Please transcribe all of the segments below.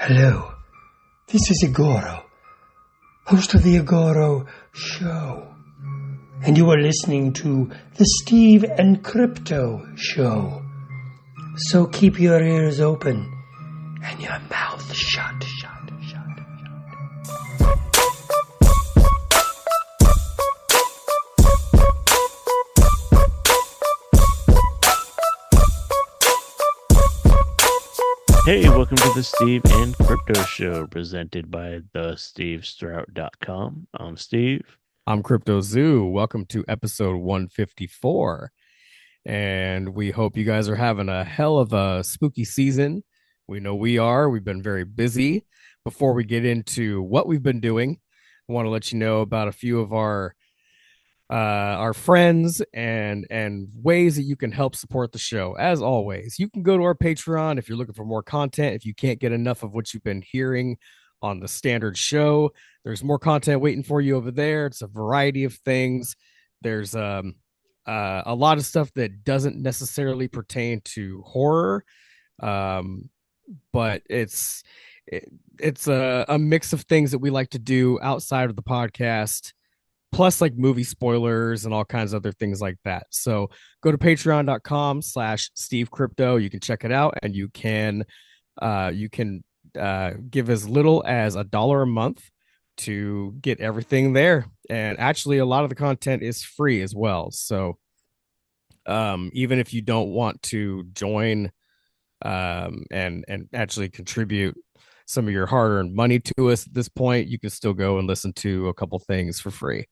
Hello, this is Igoro, host of the Igoro Show, and you are listening to the Steve and Crypto Show. So keep your ears open and your mouth shut. Hey, welcome to the Steve and Crypto Show, presented by thestevestrout.com. I'm Steve. I'm Crypto Zoo. Welcome to episode 154. And we hope you guys are having a hell of a spooky season. We know we are. We've been very busy. Before we get into what we've been doing, I want to let you know about a few of our friends and ways that you can help support the show. As always, you can go to our Patreon if you're looking for more content. If you can't get enough of what you've been hearing on the standard show, there's more content waiting for you over there. It's a variety of things. There's a lot of stuff that doesn't necessarily pertain to horror, but it's a mix of things that we like to do outside of the podcast, plus like movie spoilers and all kinds of other things like that. So go to patreon.com/Steve Crypto. You can check it out, and you can give as little as $1 a month to get everything there. And actually, a lot of the content is free as well. So even if you don't want to join and actually contribute some of your hard-earned money to us at this point, you can still go and listen to a couple things for free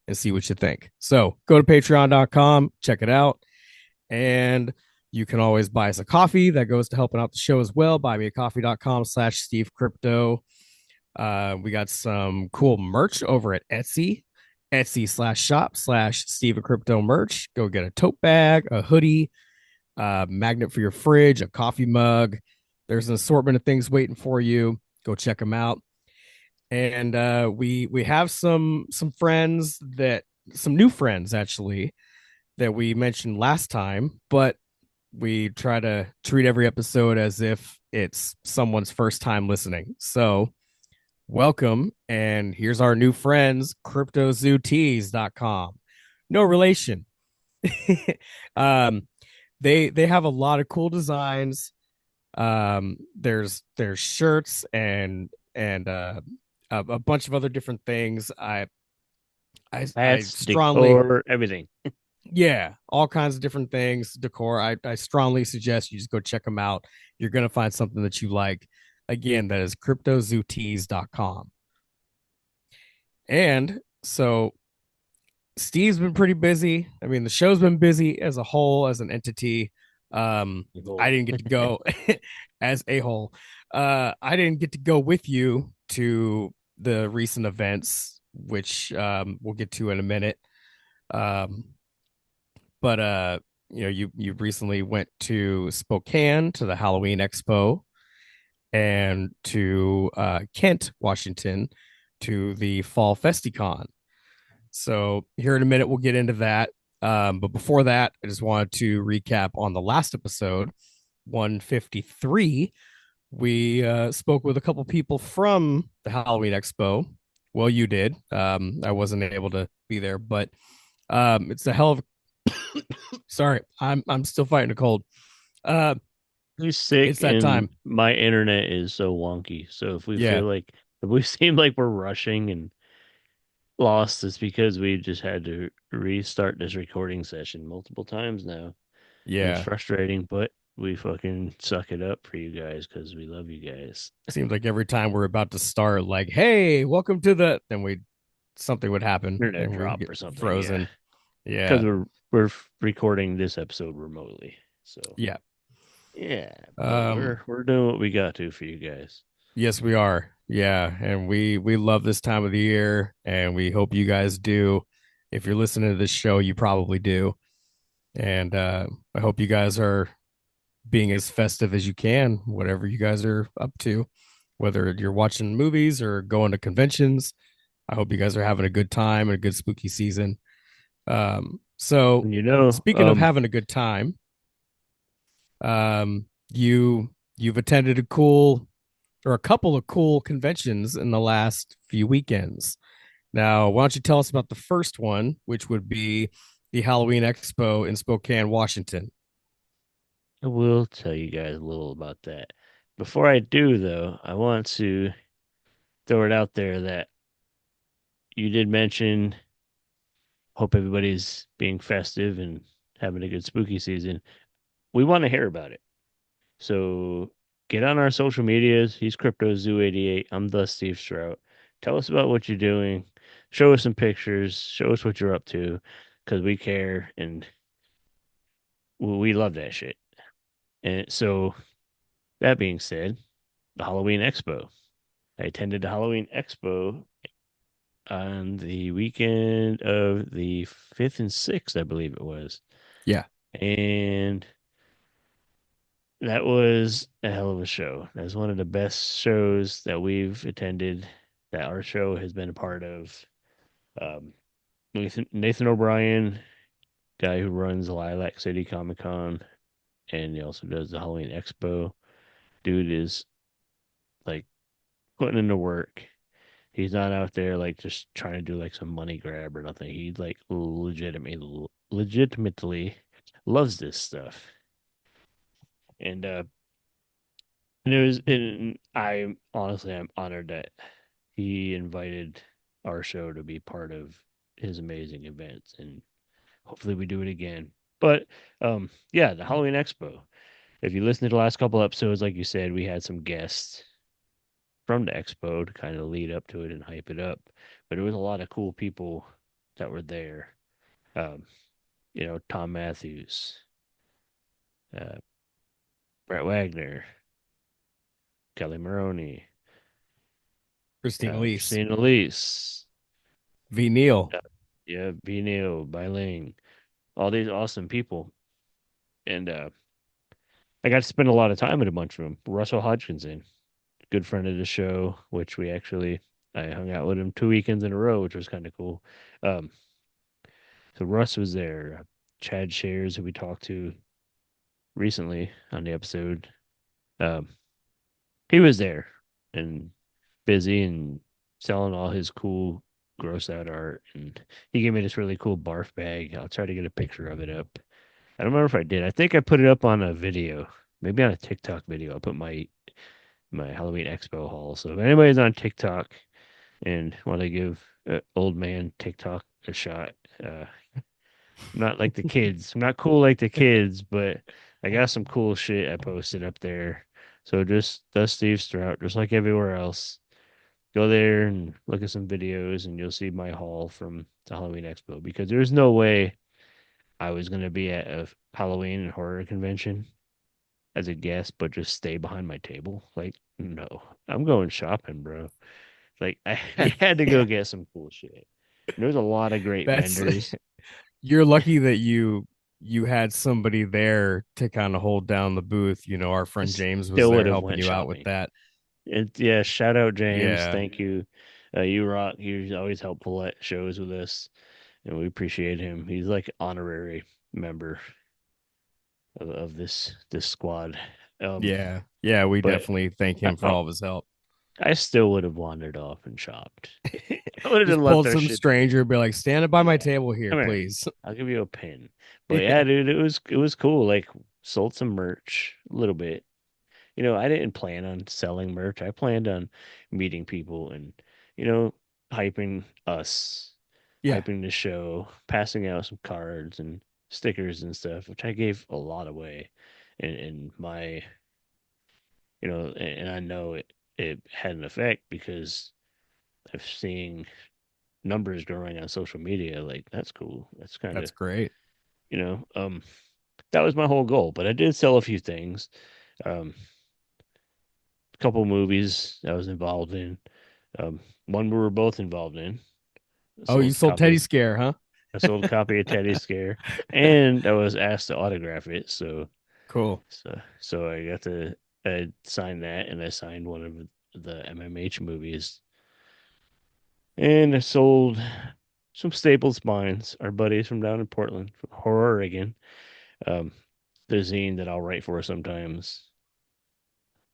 and see what you think. So go to patreon.com, check it out. And you can always buy us a coffee. That goes to helping out the show as well. Buymeacoffee.com/Steve Crypto. We got some cool merch over at Etsy.com/shop/Steve Crypto merch. Go get a tote bag, a hoodie, magnet for your fridge, a coffee mug. There's an assortment of things waiting for you. Go check them out. And we have some friends, some new friends actually, that we mentioned last time, but we try to treat every episode as if it's someone's first time listening. So welcome, and here's our new friends, CryptoZooTees.com. No relation. They have a lot of cool designs. There's shirts and a bunch of other different things. I strongly decor, everything. Yeah, all kinds of different things, decor. I strongly suggest you just go check them out. You're gonna find something that you like. Again, that is CryptoZooTees.com. And so Steve's been pretty busy. I mean, the show's been busy as a whole, as an entity. I didn't get to go as a whole. I didn't get to go with you to the recent events, which we'll get to in a minute. But you recently went to Spokane to the Halloween Expo, and to Kent, Washington, to the Fall Festicon. So here in a minute, we'll get into that. But before that, I just wanted to recap on the last episode, 153. We spoke with a couple people from the Halloween Expo. Well, you did. I wasn't able to be there, but it's a hell of sorry, I'm still fighting a cold. You're sick. It's that time. My internet is so wonky. So if we if we seem like we're rushing and lost, it's because we just had to restart this recording session multiple times now. Yeah, and it's frustrating, but we fucking suck it up for you guys because we love you guys. It seems like every time we're about to start, like, hey, welcome to the, then something would happen, internet drop or something, frozen. Yeah, because we're recording this episode remotely. So yeah, we're doing what we got to for you guys. Yes, we are. Yeah, and we love this time of the year, and we hope you guys do. If you're listening to this show, you probably do. And I hope you guys are being as festive as you can, whatever you guys are up to, whether you're watching movies or going to conventions. I hope you guys are having a good time and a good spooky season. So speaking of having a good time, you've attended a cool or a couple of cool conventions in the last few weekends. Now, why don't you tell us about the first one, which would be the Halloween Expo in Spokane, Washington? I will tell you guys a little about that. Before I do, though, I want to throw it out there that you did mention, hope everybody's being festive and having a good spooky season. We want to hear about it. So get on our social medias. He's CryptoZoo88. I'm the Steve Strout. Tell us about what you're doing. Show us some pictures. Show us what you're up to, because we care and we love that shit. And so that being said, the Halloween Expo. I attended the Halloween Expo on the weekend of the 5th and 6th, I believe it was. Yeah. And that was a hell of a show. That was one of the best shows that we've attended, that our show has been a part of. Um, Nathan O'Brien, guy who runs Lilac City Comic Con, and he also does the Halloween Expo. Dude is like putting in the work. He's not out there like just trying to do like some money grab or nothing. He like legitimately loves this stuff. And it was, and I honestly, I'm honored that he invited our show to be part of his amazing events, and hopefully we do it again. But yeah, the Halloween Expo. If you listen to the last couple episodes, like you said, we had some guests from the expo to kind of lead up to it and hype it up. But it was a lot of cool people that were there. Um, Tom Matthews, uh, Brett Wagner, Kelly Maroney, Christine Elise, Christine Elise, V. Neal. uh, yeah, B. Neil, Bailing, all these awesome people. And I got to spend a lot of time with a bunch of them. Russell Hodgkinson, good friend of the show, which I hung out with him 2 weekends in a row, which was kind of cool. Um, so Russ was there. Chad Shares, who we talked to recently on the episode, um, he was there and busy and selling all his cool gross out art. And he gave me this really cool barf bag. I'll try to get a picture of it up. I don't remember if I did. I think I put it up on a video, maybe on a TikTok video. I put my Halloween Expo haul. So if anybody's on TikTok and want to give old man TikTok a shot, I'm not like the kids. I'm not cool like the kids, but I got some cool shit I posted up there. So just the Steve Strout, just like everywhere else. Go there and look at some videos, and you'll see my haul from the Halloween Expo. Because there's no way I was gonna be at a Halloween and horror convention as a guest, but just stay behind my table. Like, no, I'm going shopping, bro. Like, I had to go Yeah, get some cool shit. There's a lot of great that's vendors. you're lucky that you had somebody there to kind of hold down the booth. Our I friend James was still there would have helping went you out with shopping. that. Yeah, shout out James. Yeah. Thank you. You rock. You're always helpful at shows with us, and we appreciate him. He's like honorary member of this squad. Um, Yeah. Yeah, we but definitely thank I, him for I, all of his help. I still would have wandered off and shopped. I would have Just left pulled our some shit there. stranger, be like, stand by my Yeah, table here, come here. please. I'll give you a pin. But yeah, Yeah. dude, it was cool. Like, sold some merch a little bit. I didn't plan on selling merch. I planned on meeting people and, you know, hyping us, Yeah, hyping the show, passing out some cards and stickers and stuff, which I gave a lot away. And my, and I know it had an effect because I'm seeing numbers growing on social media. Like, that's cool. That's kind that's of, great. you know, um, that was my whole goal. But I did sell a few things. Um, a couple movies I was involved in. One we were both involved in. I Oh, you sold a sold Teddy copy. Scare, huh? I sold a copy of Teddy Scare, and I was asked to autograph it. So, Cool. so I got to sign that, and I signed one of the MMH movies, and I sold some Staples Spines, our buddies from down in Portland, from Horror Oregon. Um, the zine that I'll write for sometimes.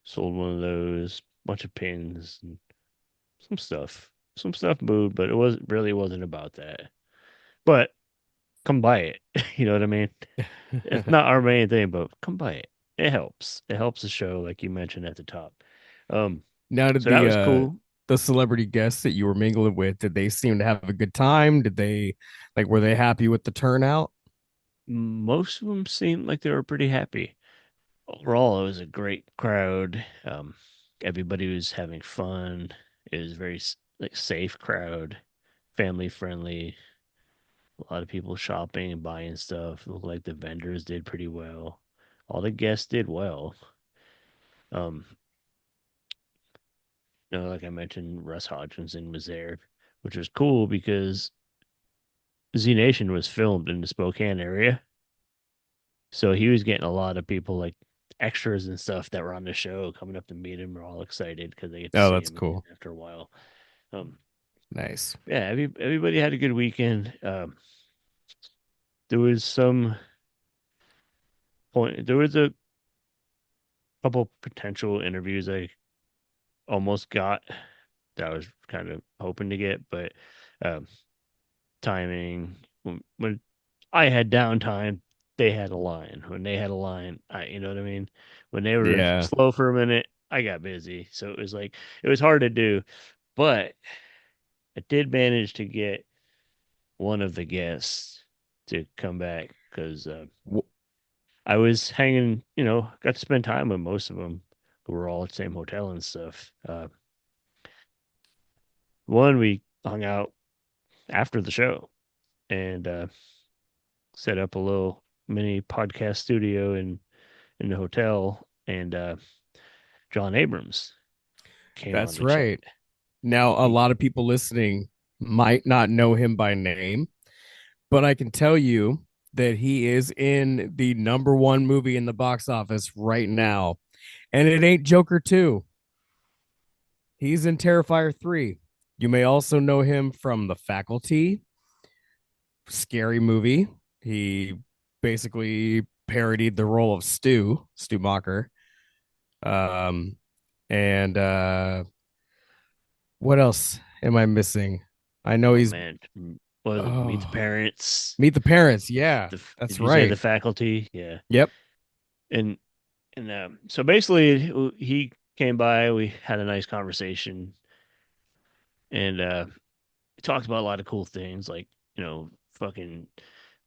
Sold one of those. bunch of pins and some stuff. Some stuff moved, but it wasn't about that. But come buy it. You know what I mean? It's not our main thing, but come buy it. It helps. It helps the show, like you mentioned at the top. Now, did So that was cool. the celebrity guests that you were mingling with, did they seem to have a good time? Did they were they happy with the turnout? Most of them seemed like they were pretty happy. Overall, it was a great crowd. Everybody was having fun. It was very safe crowd, family friendly. A lot of people shopping and buying stuff. It looked like the vendors did pretty well. All the guests did well. Um, like I mentioned, Russ Hodgkinson was there, which was cool because Z Nation was filmed in the Spokane area. So he was getting a lot of people like extras and stuff that were on the show coming up to meet him. We're all excited because they get to Oh, see that's him cool. after a while. Nice. Yeah, everybody had a good weekend. There was some point. There was a couple potential interviews I almost got that I was kind of hoping to get, but um, timing when I had downtime, they had a line. When they had a line, you know what I mean? When they were Yeah. slow for a minute, I got busy. So it was like, it was hard to do, but I did manage to get one of the guests to come back because I was hanging, got to spend time with most of them who were all at the same hotel and stuff. One, we hung out after the show and set up a little mini podcast studio in the hotel, and John Abrams came on That's the right. chat. Now, a lot of people listening might not know him by name, but I can tell you that he is in the #1 movie in the box office right now, and it ain't Joker 2. He's in Terrifier 3. You may also know him from The Faculty, scary movie. He basically parodied the role of Stu Macher. And what else am I missing? I know he's man. Was it Meet the Parents? Meet the Parents. Yeah, that's did you say right. The Faculty? Yeah. Yep. And so basically, he came by. We had a nice conversation, and we talked about a lot of cool things, like fucking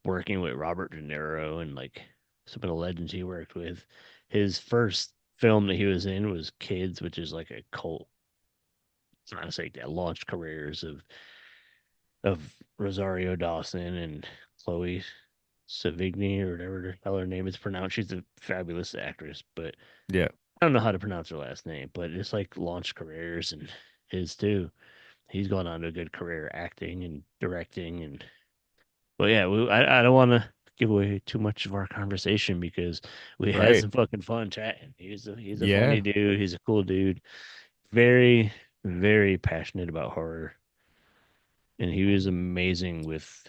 working with Robert De Niro and like some of the legends he worked with. His first film that he was in was Kids, which is like a cult. It's not to say that launched careers of Rosario Dawson and Chloe Savigny or whatever the hell her name is pronounced. She's a fabulous actress, but yeah, I don't know how to pronounce her last name. But it's like launched careers, and his too. He's gone on to a good career acting and directing, and but yeah, I don't want to give away too much of our conversation because we had some fucking fun chatting. He's a funny dude. He's a cool dude. Very, very passionate about horror, and he was amazing with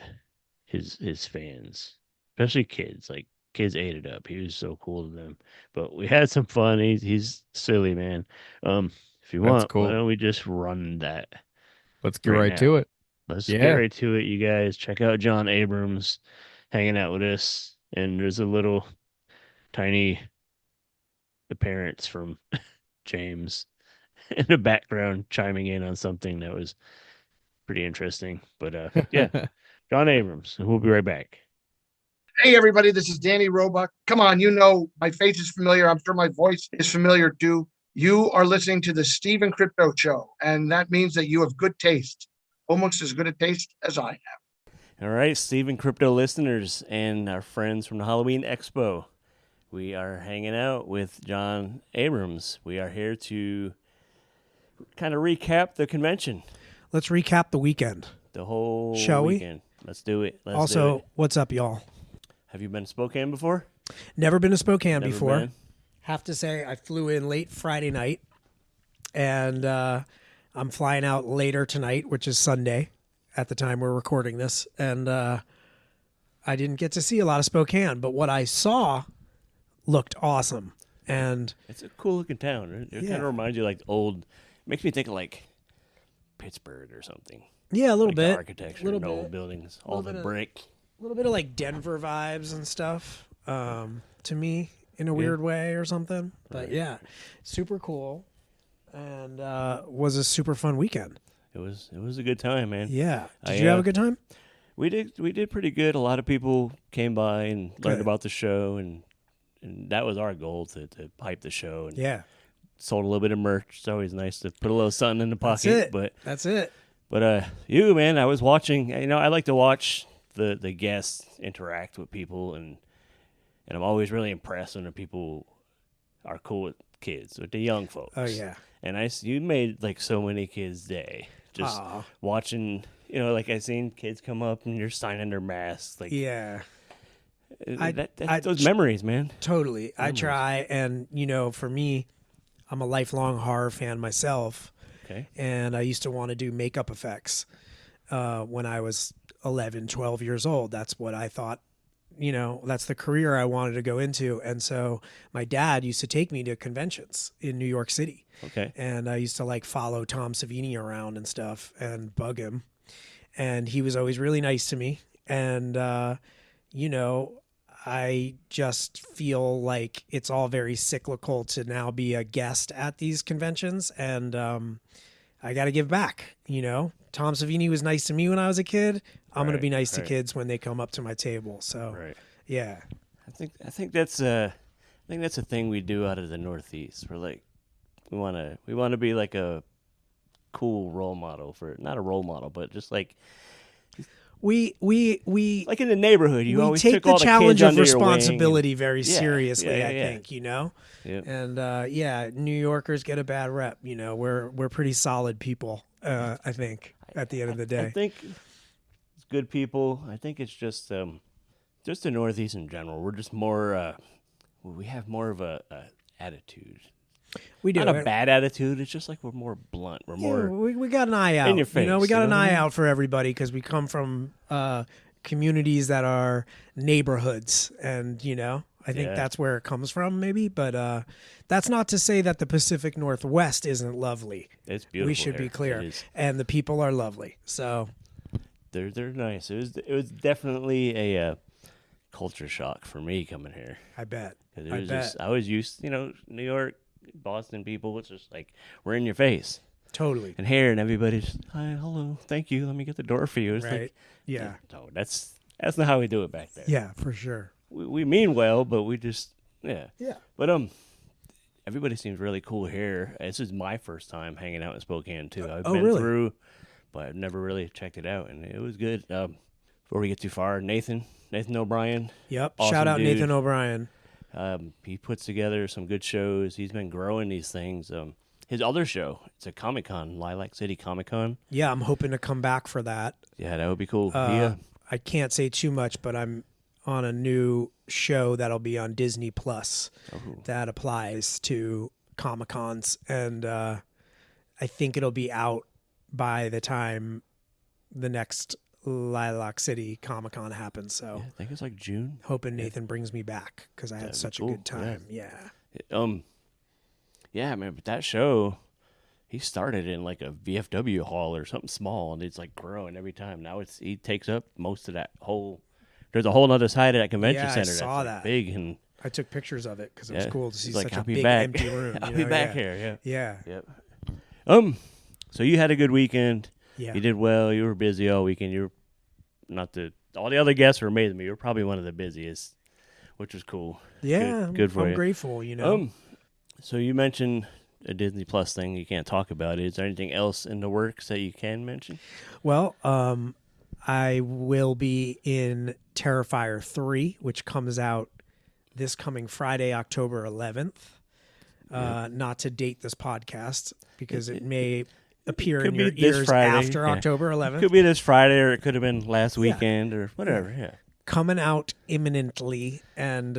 his fans, especially kids. Like kids ate it up. He was so cool to them. But we had some fun. He's silly, man. If you want, cool. why don't we just run that? Let's get right to it. Let's get right to it, you guys. Check out John Abrams hanging out with us, and there's a little tiny appearance from James in the background chiming in on something that was pretty interesting. But yeah, John Abrams, and we'll be right back. Hey, everybody, this is Danny Roebuck. Come on, my face is familiar. I'm sure my voice is familiar too. You are listening to the Steve Crypto Show, and that means that you have good taste, almost as good a taste as I have. All right, Steve Crypto listeners and our friends from the Halloween Expo. We are hanging out with John Abrams. We are here to kind of recap the convention. Let's recap the weekend. The whole Shall weekend. Let's do it. What's up, y'all? Have you been to Spokane before? Never been to Spokane before. Been? Have to say, I flew in late Friday night, and I'm flying out later tonight, which is Sunday at the time we're recording this. And I didn't get to see a lot of Spokane, but what I saw looked awesome. And it's a cool looking town. It kind of reminds you like old. Makes me think of like Pittsburgh or something. Yeah, a little like bit. The architecture, no old buildings, all the brick. A little bit of like Denver vibes and stuff. To me, in a weird way or something. But yeah, super cool, and was a super fun weekend. It was a good time, man. Yeah. Did you have a good time? We did pretty good. A lot of people came by and learned about the show, and that was our goal to hype the show. And sold a little bit of merch. It's always nice to put a little something in the pocket. That's it. But you, man, I was watching. You know, I like to watch the guests interact with people, and I'm always really impressed when the people are cool with kids, with the young folks. Oh yeah. And you made like so many kids' day just watching. You know, like I seen kids come up and you're signing their masks. Like those memories, man. Totally. I try, and for me, I'm a lifelong horror fan myself. Okay. And I used to want to do makeup effects when I was 11, 12 years old. That's what I thought, that's the career I wanted to go into. And so my dad used to take me to conventions in New York City. Okay. And I used to like follow Tom Savini around and stuff and bug him. And he was always really nice to me. And, I just feel like it's all very cyclical to now be a guest at these conventions. And I got to give back, Tom Savini was nice to me when I was a kid. I'm going to be nice to kids when they come up to my table. So, yeah. I think that's a thing we do out of the Northeast. We're like, we want to be like a cool role model for, not a role model, but just like, we like in the neighborhood, you always take took all the challenge kids of under responsibility your wing very seriously. I think, Yep. And New Yorkers get a bad rep. We're pretty solid people. I think at the end of the day, I think it's good people. I think it's just the Northeast in general. We're just more. We have more of a attitude. We do. Not a bad attitude. It's just like we're more blunt. We're more. We got an eye out. In your face. We got an eye out for everybody because we come from communities that are neighborhoods, and I think that's where it comes from, maybe. But that's not to say that the Pacific Northwest isn't lovely. It's beautiful. We should be clear, and the people are lovely. So they're nice. It was definitely a culture shock for me coming here. I bet. I was used, New York. Boston people, it's just like we're in your face. Totally. And here, and everybody's hi, hello, thank you, let me get the door for you. It's like, yeah. No, that's not how we do it back there. Yeah, for sure. We mean well, but we just yeah. But everybody seems really cool here. This is my first time hanging out in Spokane too. I've been through, but I've never really checked it out, and it was good. Before we get too far, Nathan O'Brien. Yep. Awesome Shout out dude. Nathan O'Brien. He puts together some good shows. He's been growing these things. His other show, it's a Comic-Con, Lilac City Comic-Con. Yeah, I'm hoping to come back for that. Yeah, that would be cool. I can't say too much, but I'm on a new show that'll be on Disney Plus that applies to Comic-Cons, and I think it'll be out by the time the next Lilac City Comic-Con happens. So I think it's like June. Hoping Nathan brings me back because I had such a good time. Yeah. Yeah, man, but that show, he started in like a VFW hall or something small, and it's like growing every time. Now he takes up most of that whole. There's a whole other side of that convention center. I saw that's that. Big, and I took pictures of it because it was cool to see like, such a big empty room. I'll be back here. Yeah. Yep. So you had a good weekend. Yeah. You did well. You were busy all weekend. You were all the other guests were amazing, but you were probably one of the busiest, which was cool. Yeah. Good for you. I'm grateful, So you mentioned a Disney Plus thing. You can't talk about it. Is there anything else in the works that you can mention? Well, I will be in Terrifier 3, which comes out this coming Friday, October 11th. Not to date this podcast because it may appear in your ears after October 11th. It could be this Friday, or it could have been last weekend, or whatever. Yeah. Coming out imminently, and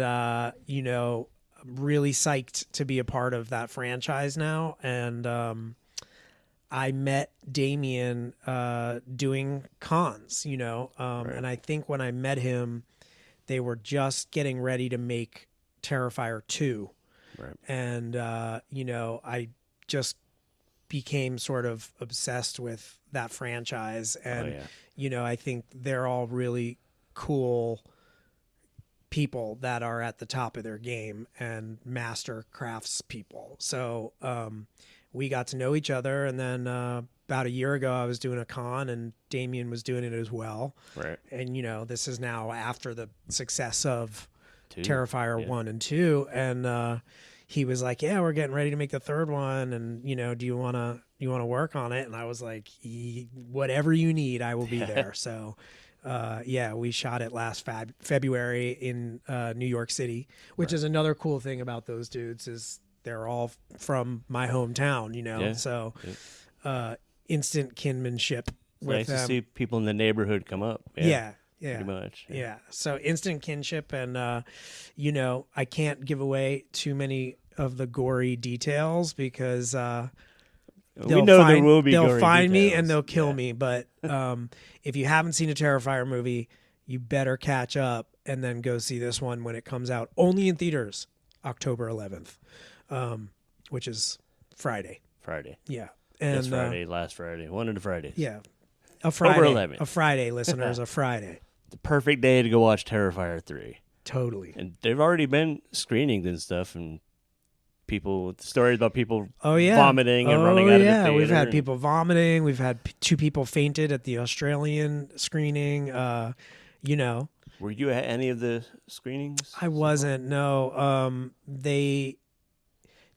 really psyched to be a part of that franchise now. And I met Damien doing cons, and I think when I met him, they were just getting ready to make Terrifier 2. Right. And, I just became sort of obsessed with that franchise. And, I think they're all really cool people that are at the top of their game and master crafts people. So we got to know each other, and then about a year ago I was doing a con and Damien was doing it as well. Right. And this is now after the success of Terrifier 1 and 2, and he was like, yeah, we're getting ready to make the third one, and do you want to work on it? And I was like, whatever you need, I will be there. So we shot it last February in New York City, which is another cool thing about those dudes is they're all from my hometown, so instant kinship with nice them. to see people in the neighborhood come up. Yeah. Pretty much. Yeah. So instant kinship, and I can't give away too many of the gory details because we know there will be they'll gory find me details. and they'll kill me. But if you haven't seen a Terrifier movie, you better catch up and then go see this one when it comes out. Only in theaters, October 11th, which is Friday. Yeah. And this Friday, last Friday, one of the Fridays. Yeah. A Friday. October 11th. A Friday, listeners, a Friday. The perfect day to go watch Terrifier 3. Totally. And they've already been screenings and stuff, and stories about people vomiting and running out of the theater. We've had people vomiting. We've had 2 people fainted at the Australian screening. Were you at any of the screenings? I wasn't. No. They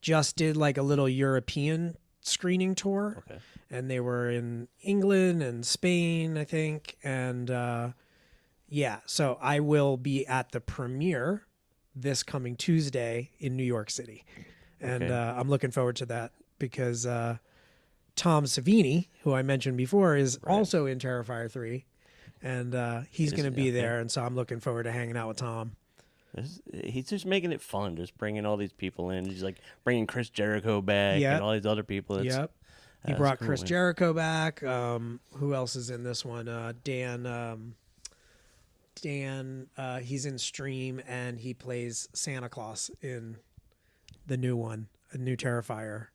just did like a little European screening tour. Okay. And they were in England and Spain, I think. And so I will be at the premiere this coming Tuesday in New York City. And I'm looking forward to that because Tom Savini, who I mentioned before, is also in Terrifier 3. And he's going to be there. And so I'm looking forward to hanging out with Tom. He's just making it fun, just bringing all these people in. He's like bringing Chris Jericho back and all these other people. He brought Chris Jericho back. Who else is in this one? Dan, he's in Stream, and he plays Santa Claus in the new one, a new Terrifier.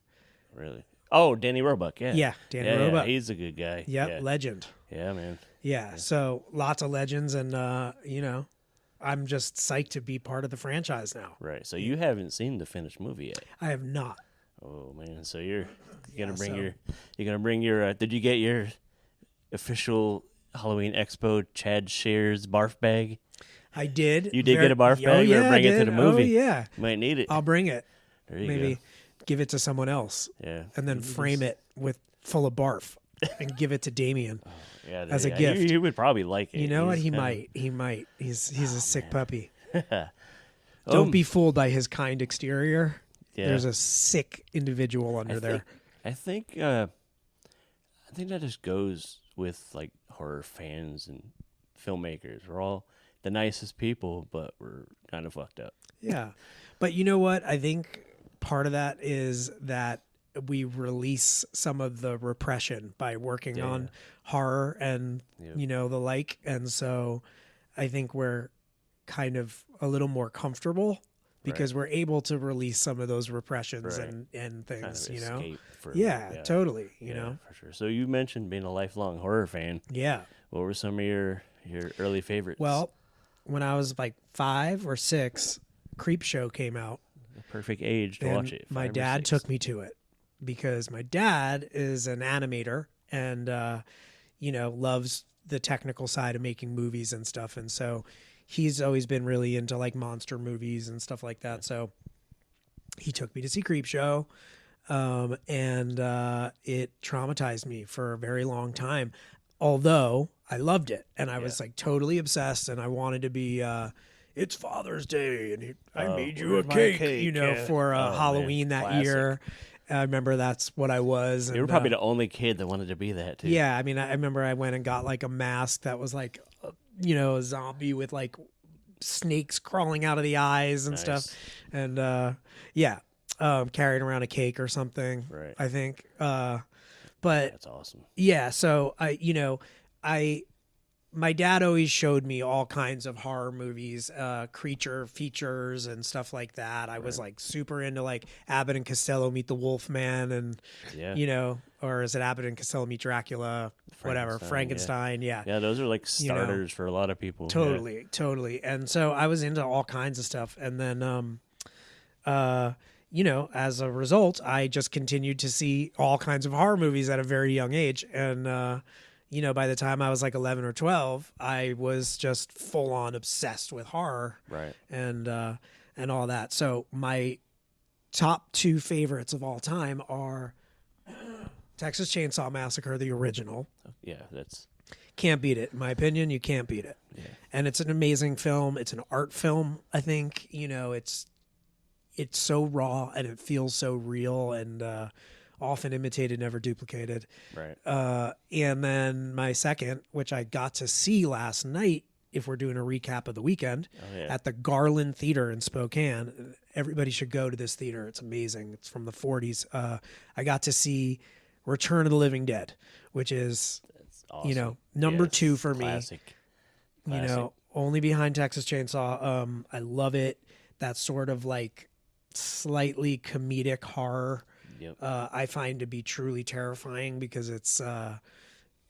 Really? Oh, Danny Roebuck, yeah. Yeah, Danny Roebuck. Yeah, he's a good guy. Yep, yeah. legend. Yeah, man. Yeah, so lots of legends, and, I'm just psyched to be part of the franchise now. Right, so you haven't seen the finished movie yet. I have not. Oh, man, so you're gonna bring your did you get your official Halloween Expo Chad Shears barf bag? I did. You did get a barf bag? Yeah, or bring it to the movie? Oh, yeah. You might need it. I'll bring it. There you Maybe go. give it to someone else. Yeah. And then frame it full of barf and give it to Damien as a gift. He would probably like it. You know what? He might. He's a sick puppy. Don't be fooled by his kind exterior. Yeah. There's a sick individual under there. I think that just goes with like horror fans and filmmakers. We're all the nicest people, but we're kind of fucked up. Yeah. But you know what? I think part of that is that we release some of the repression by working on horror and, the like. And so I think we're kind of a little more comfortable because we're able to release some of those repressions and things, kind of totally, you know. For sure. So you mentioned being a lifelong horror fan. Yeah. What were some of your early favorites? Well, when I was like 5 or 6, Creepshow came out. The perfect age to watch it. My dad took me to it because my dad is an animator and, loves the technical side of making movies and stuff. And so he's always been really into like monster movies and stuff like that. So he took me to see Creepshow. And it traumatized me for a very long time, although I loved it and I was like totally obsessed and I wanted to be, it's Father's Day and I made you a cake, for Halloween that year. I remember that's what I was. You were probably the only kid that wanted to be that too. Yeah. I mean, I remember I went and got like a mask that was like, a zombie with like snakes crawling out of the eyes and stuff. And, carrying around a cake or something, I think. But that's awesome. Yeah. So I my dad always showed me all kinds of horror movies, creature features and stuff like that. I was like super into like Abbott and Costello Meet the Wolfman and, you know, or is it Abbott and Costello Meet Dracula? Whatever, Frankenstein. Yeah. Yeah, those are like starters for a lot of people. Totally, totally. And so I was into all kinds of stuff. And then, you know, as a result, I just continued to see all kinds of horror movies at a very young age. And, you know, by the time I was like 11 or 12, I was just full on obsessed with horror, and all that. So my top 2 favorites of all time are Texas Chainsaw Massacre, the original. Yeah, that's can't beat it. In my opinion, you can't beat it. Yeah. And it's an amazing film. It's an art film. I think, you know, it's so raw and it feels so real and often imitated, never duplicated. Right. And then my second, which I got to see last night, if we're doing a recap of the weekend, at the Garland Theater in Spokane. Everybody should go to this theater. It's amazing. It's from the 40s. I got to see Return of the Living Dead, which is, awesome. You know, number 2 for classic. Me. You know, only behind Texas Chainsaw. I love it. That sort of like slightly comedic horror. Yep. I find to be truly terrifying because it's,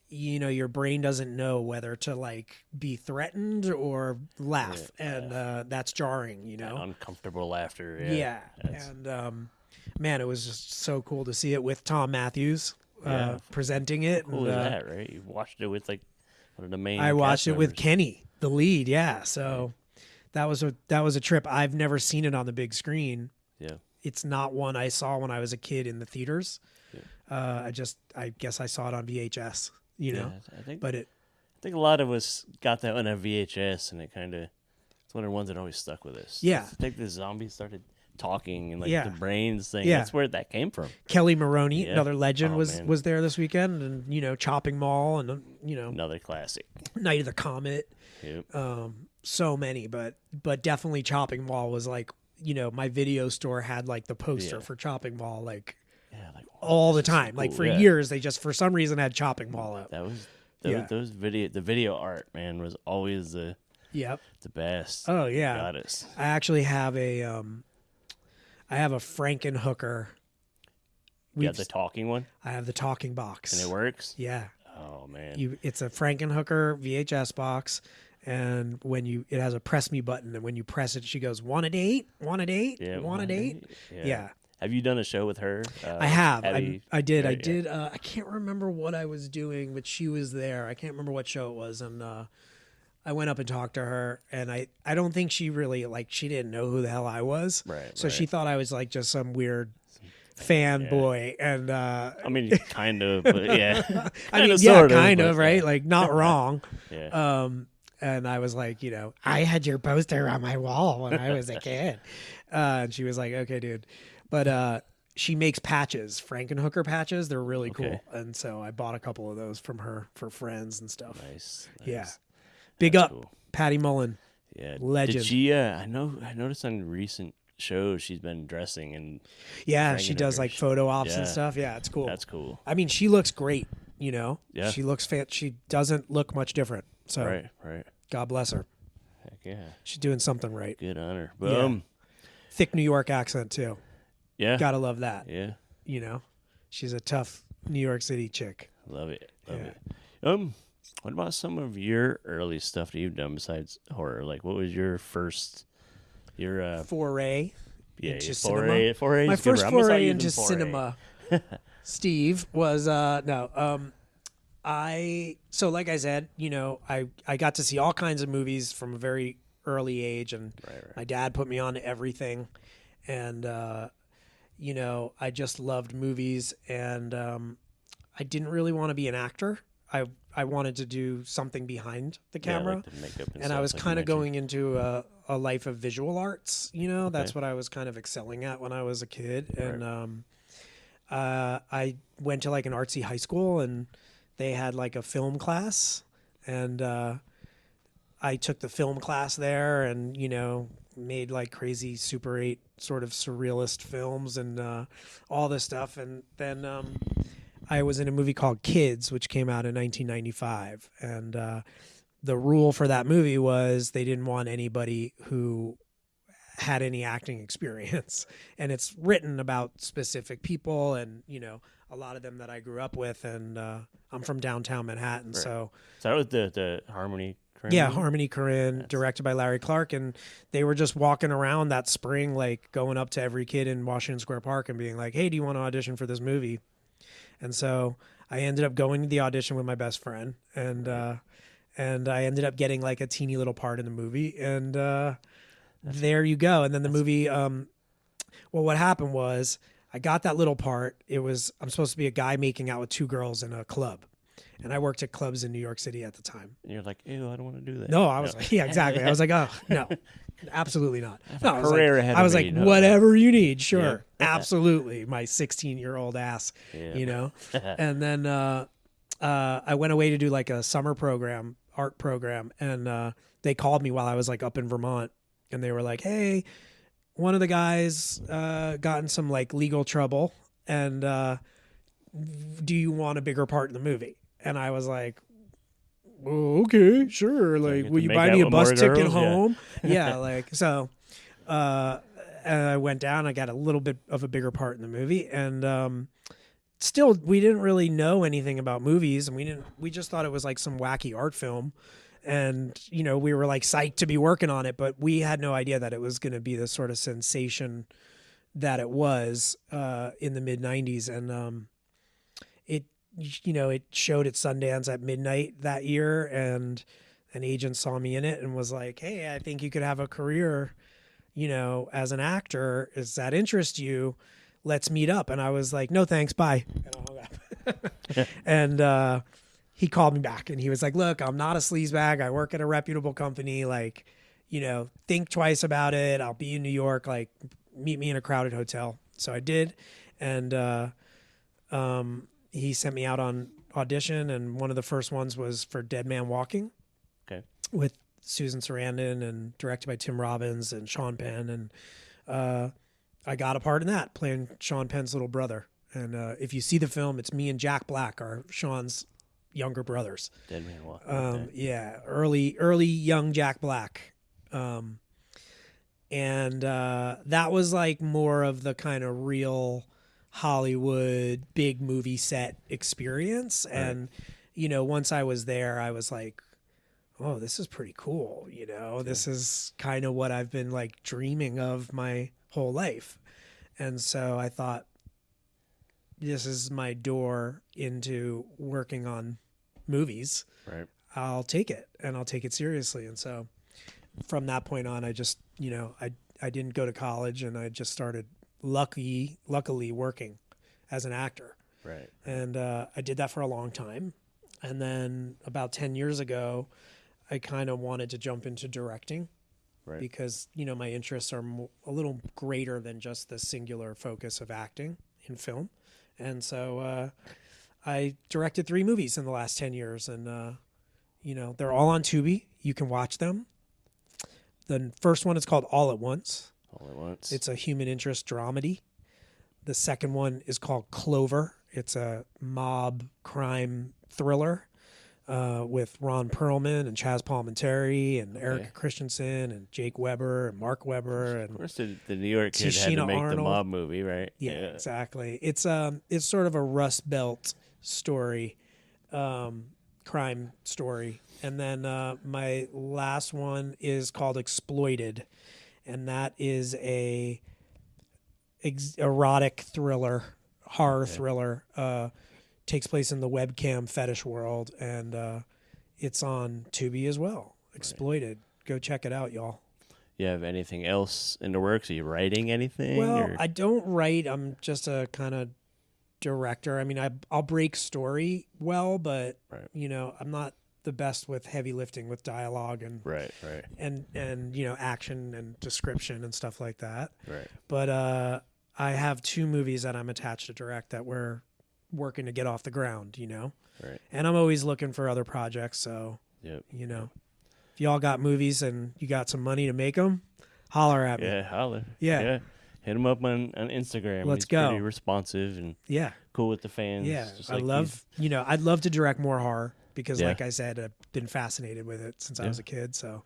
you know, your brain doesn't know whether to like be threatened or laugh, and that's jarring. You know, that uncomfortable laughter. Yeah, and man, it was just so cool to see it with Tom Matthews presenting it. How cool is that, right? You watched it with like one of the main. I watched it with Kenny, the lead. Yeah, so that was a trip. I've never seen it on the big screen. Yeah. It's not one I saw when I was a kid in the theaters. Yeah. I guess I saw it on VHS, you know, I think a lot of us got that one on VHS and it's one of the ones that always stuck with us. Yeah. I think the zombies started talking and like the brains thing. Yeah. That's where that came from. Kelly Maroney, another legend, was there this weekend, and, you know, Chopping Mall and, you know, another classic. Night of the Comet. Yep. So many, but definitely Chopping Mall was like, you know, my video store had like the poster for Chopping Mall, like all the time. Like for years, they just for some reason had Chopping Mall up. The video art, man, was always the best. Oh yeah, goddess. I actually have a Frankenhooker. You have the talking one? I have the talking box, and it works. Yeah. Oh man, it's a Frankenhooker VHS box. And it has a press me button, and when you press it, she goes, want a date? Want a date? Want a date? Yeah. Have you done a show with her? I have. I did. I can't remember what I was doing, but she was there. I can't remember what show it was. And I went up and talked to her, and I don't think she really, like, she didn't know who the hell I was. Right. So she thought I was like just some weird fanboy. And I mean, kind of, but yeah. I mean, yeah, kind of, right? Like, not wrong. Yeah. And I was like, you know, I had your poster on my wall when I was a kid. And she was like, okay, dude. But she makes patches, Frankenhooker patches. They're really cool. And so I bought a couple of those from her for friends and stuff. Nice. Yeah. Big up, cool. Patty Mullen. Yeah. Legend. Did she, I noticed on recent shows she's been dressing and. Yeah, she does like photo ops and stuff. Yeah, it's cool. That's cool. I mean, she looks great, you know? Yeah. She looks she doesn't look much different. So. Right. God bless her. Heck yeah. She's doing something right. Good on her. Boom. Yeah. Thick New York accent, too. Yeah. Gotta love that. Yeah. You know? She's a tough New York City chick. Love it. Love it. What about some of your early stuff that you've done besides horror? Like, what was your first... foray into cinema? Foray My first foray into cinema, Steve, was... So like I said, you know, I got to see all kinds of movies from a very early age, and my dad put me on to everything, and you know, I just loved movies, and I didn't really want to be an actor. I wanted to do something behind the camera, like the makeup and I stuff, was like kind of going into a life of visual arts. You know, that's what I was kind of excelling at when I was a kid, and I went to like an artsy high school, and they had like a film class, and I took the film class there, and, you know, made like crazy Super 8 sort of surrealist films and all this stuff. And then I was in a movie called Kids, which came out in 1995. And the rule for that movie was they didn't want anybody who had any acting experience. And it's written about specific people and, you know, a lot of them that I grew up with. And I'm from downtown Manhattan. Right. So that was the Harmony Korine? Yeah, Harmony Korine, directed by Larry Clark. And they were just walking around that spring, like going up to every kid in Washington Square Park and being like, hey, do you want to audition for this movie? And so I ended up going to the audition with my best friend. And I ended up getting like a teeny little part in the movie. And there you go. And then the movie, well, what happened was I got that little part. I'm supposed to be a guy making out with two girls in a club. And I worked at clubs in New York City at the time. And you're like, ew, I don't want to do that. No, I was like, yeah, exactly. I was like, oh, no, absolutely not. No, I was like, whatever you need. Sure. Yeah. Absolutely. My 16-year-old ass, you know? And then I went away to do like a summer program, art program. And they called me while I was like up in Vermont. And they were like, hey, one of the guys got in some like legal trouble. And do you want a bigger part in the movie? And I was like, oh, okay, sure. Like, will you buy me a bus ticket home? Yeah, like, so and I went down. I got a little bit of a bigger part in the movie. And still, we didn't really know anything about movies. And we just thought it was like some wacky art film. And, you know, we were like psyched to be working on it. But we had no idea that it was going to be the sort of sensation that it was in the mid-'90s. And it showed at Sundance at midnight that year, and an agent saw me in it and was like, hey, I think you could have a career, you know, as an actor. Does that interest you? Let's meet up. And I was like, no, thanks. Bye. And I hung up. And he called me back and he was like, look, I'm not a sleazebag. I work at a reputable company. Like, you know, think twice about it. I'll be in New York. Like, meet me in a crowded hotel. So I did. And, he sent me out on audition, and one of the first ones was for Dead Man Walking. Okay. With Susan Sarandon and directed by Tim Robbins and Sean Penn. And I got a part in that, playing Sean Penn's little brother. And if you see the film, it's me and Jack Black, are Sean's younger brothers. Dead Man Walking. Yeah, early young Jack Black. And that was like more of the kind of real Hollywood big movie set experience. Right. And, you know, once I was there, I was like, oh, this is pretty cool. You know, this is kind of what I've been like dreaming of my whole life. And so I thought, this is my door into working on movies. Right. I'll take it, and I'll take it seriously. And so from that point on, I just, you know, I didn't go to college, and I just started luckily working as an actor. Right. And I did that for a long time. And then about 10 years ago, I kind of wanted to jump into directing. Right. Because, you know, my interests are a little greater than just the singular focus of acting in film. And so I directed 3 movies in the last 10 years. And, you know, they're all on Tubi. You can watch them. The first one is called All at Once. All at Once. It's a human interest dramedy. The second one is called Clover. It's a mob crime thriller with Ron Perlman and Chaz Palminteri and Erica Christensen and Jake Weber and Mark Weber. And of course, the New York kid had to make Arnold. The mob movie, right? Yeah, exactly. It's sort of a Rust Belt story, crime story. And then my last one is called Exploited. And that is a erotic thriller, horror thriller, takes place in the webcam fetish world, and it's on Tubi as well. Exploited. Right. Go check it out, y'all. You have anything else in the works? Are you writing anything? Well, I don't write. I'm just a kind of director. I mean, I'll break story well, but you know, I'm not the best with heavy lifting with dialogue and and you know, action and description and stuff like that. Right. But I have 2 movies that I'm attached to direct that we're working to get off the ground, you know. Right. And I'm always looking for other projects, so you know, if y'all got movies and you got some money to make them, holler at me. Yeah, holler. Yeah. Hit him up on Instagram. Let's He's go. Pretty responsive and cool with the fans. Yeah, just I'd love to direct more horror. because like I said, I've been fascinated with it since I was a kid. So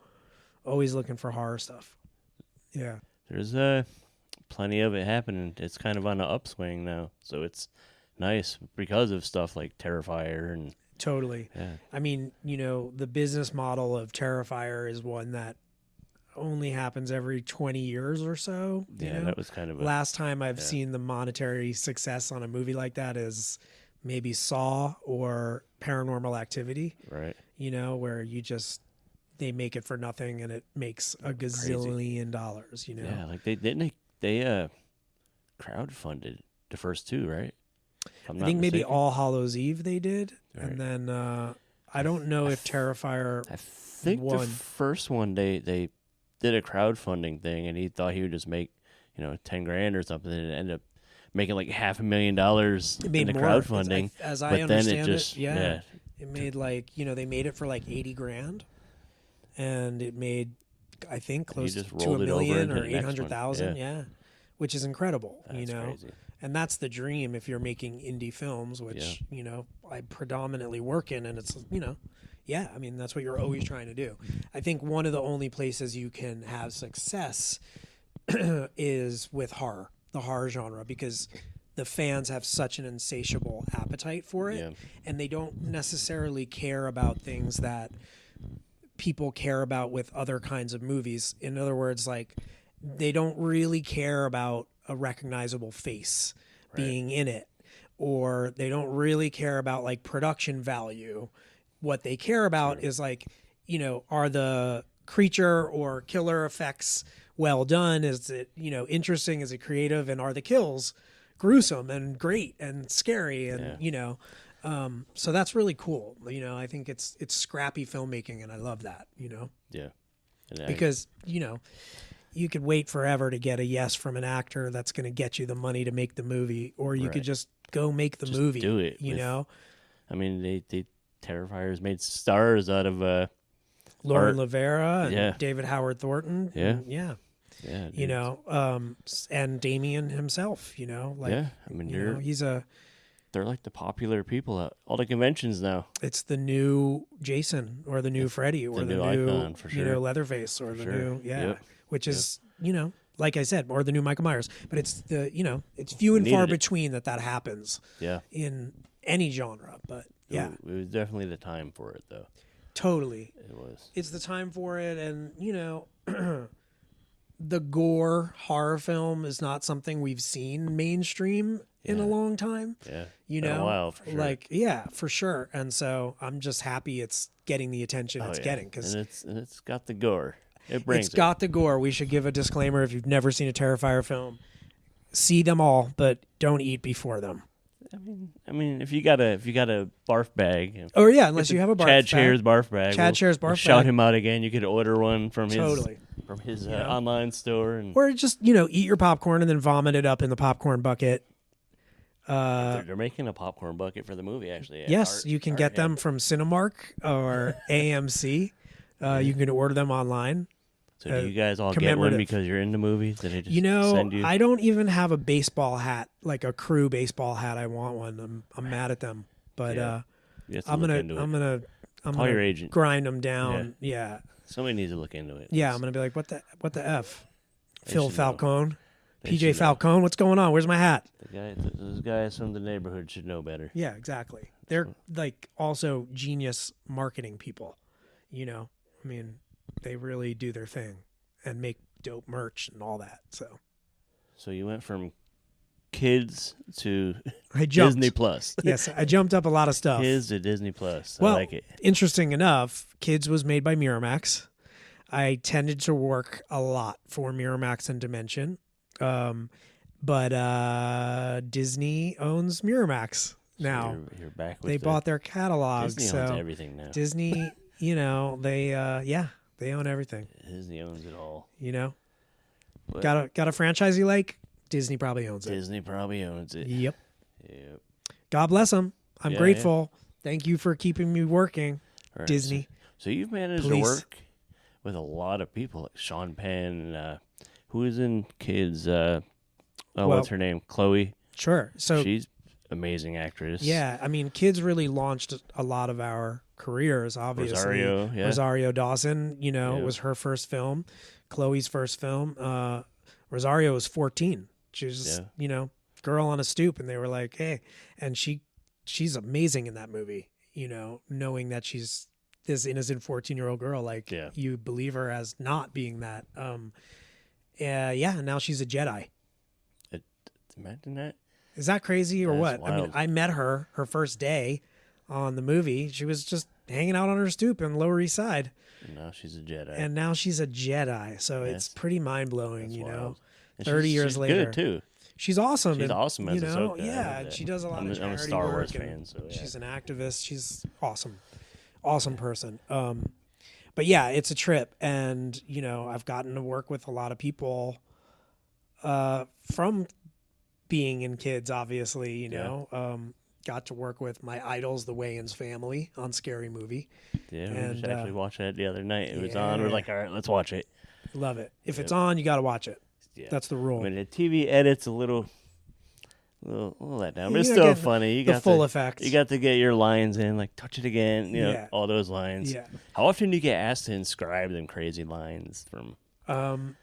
always looking for horror stuff. Yeah. There's plenty of it happening. It's kind of on an upswing now. So it's nice because of stuff like Terrifier and totally. Yeah. I mean, the business model of Terrifier is one that only happens every 20 years or so. Yeah, that was kind of last time I've seen the monetary success on a movie like that is maybe Saw or Paranormal Activity. Right. Where they make it for nothing and it makes a gazillion dollars, Yeah, like they crowdfunded the first two, right? I think maybe All Hallows Eve they did. Right. And then I don't know if Terrifier I think won. The first one they did a crowdfunding thing and he thought he would just make, $10,000 or something and it ended up making like $500,000 in the crowdfunding. As I understand it made like, they made it for like 80 grand and it made, I think, close to $1 million or 800,000. Which is incredible, That's crazy. And that's the dream if you're making indie films, which, I predominantly work in. And it's, I mean, that's what you're always trying to do. I think one of the only places you can have success is with horror, the horror genre, because the fans have such an insatiable appetite for it. Yeah. And they don't necessarily care about things that people care about with other kinds of movies. In other words, like, they don't really care about a recognizable face being in it, or they don't really care about like production value. What they care about is like, are the creature or killer effects well done? Is it, interesting? Is it creative? And are the kills gruesome and great and scary? And, so that's really cool. I think it's scrappy filmmaking and I love that, Yeah. Because, you could wait forever to get a yes from an actor that's going to get you the money to make the movie, or you could just go make the movie. Do it. I mean, they Terrifiers made stars out of Lauren Lavera and David Howard Thornton. Yeah. And Damien himself. I mean, they're like the popular people at all the conventions now. It's the new Jason or the new Freddy or the new icon, for sure. Leatherface or the new which is like I said, or the new Michael Myers. But it's it's few and far between that happens. Yeah. In any genre, but it was definitely the time for it, though. Totally, it was. It's the time for it, and the gore horror film is not something we've seen mainstream in a long time. Yeah, been a while, for sure. For sure. And so I'm just happy it's getting the attention it's getting, because it's got the gore. It's got the gore. We should give a disclaimer if you've never seen a Terrifier film. See them all, but don't eat before them. I mean, if you got a barf bag, unless you have a barf bag. Chad Scher's barf bag. Scher's barf bag. Shout him out again. You could order one from his online store, or just eat your popcorn and then vomit it up in the popcorn bucket. They're making a popcorn bucket for the movie, actually. Yes, you can get them from Cinemark or AMC. You can order them online. So do you guys all get one because you're into movies? Did they just send you? I don't even have a baseball hat, like a crew baseball hat. I want one. I'm mad at them, but I'm gonna call your agent. Grind them down. Yeah. Somebody needs to look into it. Yeah, I'm gonna be like, what the f? Phil Falcone, PJ Falcone, what's going on? Where's my hat? Those guys from the neighborhood should know better. Yeah, exactly. They're like also genius marketing people. I mean, they really do their thing and make dope merch and all that. So you went from kids to Disney Plus. Yes, I jumped up a lot of stuff. Kids to Disney Plus. Well, I like it. Interesting enough, Kids was made by Miramax. I tended to work a lot for Miramax and Dimension. But Disney owns Miramax now. So you're back with they bought their catalog. Disney owns everything now. Disney, they own everything. Disney owns it all. But got a franchise you like? Disney probably owns it. Disney probably owns it. Yep. God bless them. I'm grateful. Thank you for keeping me working, right, Disney. So you've managed to work with a lot of people, like Sean Penn, who is in Kids. What's her name? Chloe. Sure. So she's amazing actress. Yeah, I mean, Kids really launched a lot of our careers, obviously. Rosario Dawson, was her first film. Chloe's first film. Rosario was 14. She was, girl on a stoop, and they were like, hey, and she's amazing in that movie, knowing that she's this innocent 14-year-old girl, like you believe her as not being that. And now she's a Jedi. Imagine that. Is that crazy or what? Wild. I mean, I met her first day on the movie. She was just hanging out on her stoop in Lower East Side. And now she's a Jedi. So it's pretty mind blowing, 30 years later. Good too. She's awesome. She's awesome as Ahsoka. Yeah, she does a lot of charity I'm a Star Wars work, fan, so she's an activist. She's awesome person. But yeah, it's a trip, and I've gotten to work with a lot of people from being in kids, obviously. Got to work with my idols, the Wayans family, on Scary Movie. Yeah, and, we just actually watched that the other night. It was on. We're like, all right, let's watch it. Love it. If it's on, you got to watch it. Yeah. That's the rule. I mean, the TV edit's a little let down, but it's still funny. You got the full effect. You got to get your lines in, like touch it again. All those lines. Yeah. How often do you get asked to inscribe them crazy lines from?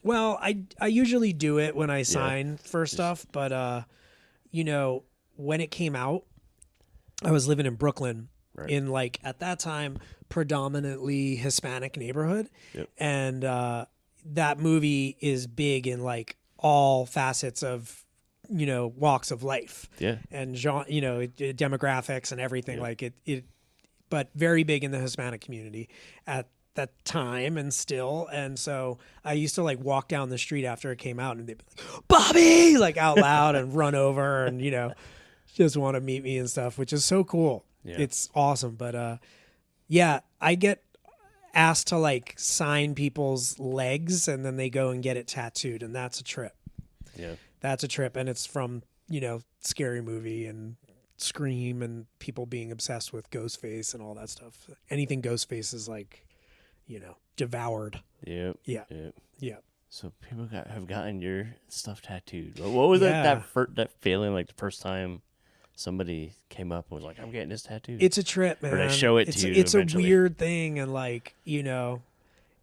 Well, I usually do it when I sign for stuff, but when it came out, I was living in Brooklyn in at that time predominantly Hispanic neighborhood, and that movie is big in all facets of walks of life, and genre, demographics and everything, but very big in the Hispanic community at that time and still. And so I used to walk down the street after it came out, and they'd be like, Bobby, out loud, and run over and just want to meet me and stuff, which is so cool. It's awesome. But I get asked to sign people's legs, and then they go and get it tattooed, and that's a trip. That's a trip. And it's from Scary Movie and Scream, and people being obsessed with Ghostface and all that stuff. Anything Ghostface is devoured. Yeah. So people have gotten your stuff tattooed. What was that feeling like the first time somebody came up and was like, I'm getting this tattooed? It's a trip, man. Or they show it to you It's eventually. A weird thing, and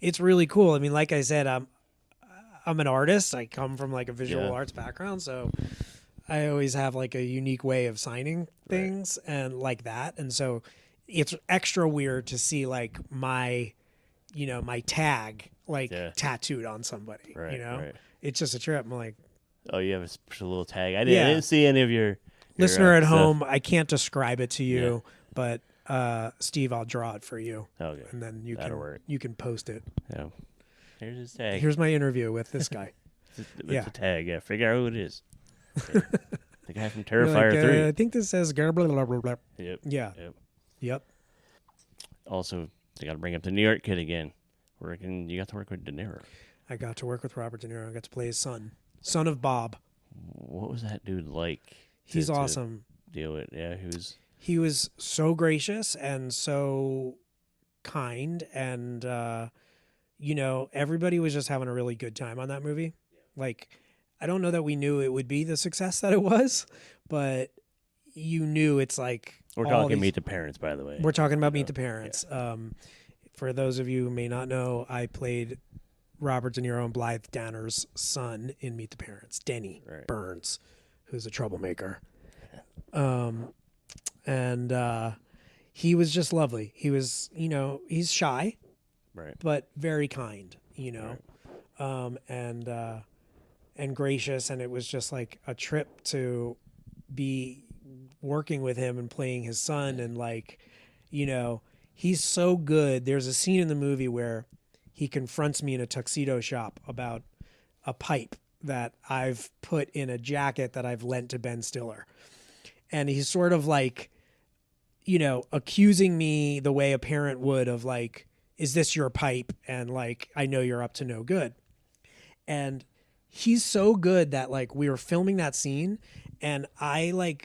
it's really cool. I mean, like I said, I'm an artist. I come from a visual arts background, so I always have a unique way of signing things and that. And so it's extra weird to see my my tag tattooed on somebody. It's just a trip. I'm like, oh, you have a little tag. I didn't see any of your listener at home. I can't describe it to you, but Steve, I'll draw it for you. Okay, and then you can post it. Yeah. Here's his tag. Here's my interview with this guy. It's a tag. Yeah, figure out who it is. The guy from Terrifier 3. I think this says blah, blah, blah, blah. Yep. Also, they got to bring up the New York kid again. You got to work with De Niro. I got to work with Robert De Niro. I got to play his son of Bob. What was that dude like? He's awesome. Deal with he was so gracious and so kind, and everybody was just having a really good time on that movie. I don't know that we knew it would be the success that it was, but you knew it's we're talking Meet the Parents, by the way. We're talking about Meet the Parents. Yeah. For those of you who may not know, I played Robert De Niro and Blythe Danner's son in Meet the Parents, Denny Burns, who's a troublemaker. And he was just lovely. He was, he's shy, but very kind, and gracious. And it was just a trip to be working with him and playing his son. And he's so good. There's a scene in the movie where he confronts me in a tuxedo shop about a pipe that I've put in a jacket that I've lent to Ben Stiller. And he's sort of accusing me the way a parent would of is this your pipe? And I know you're up to no good. And he's so good that we were filming that scene, and I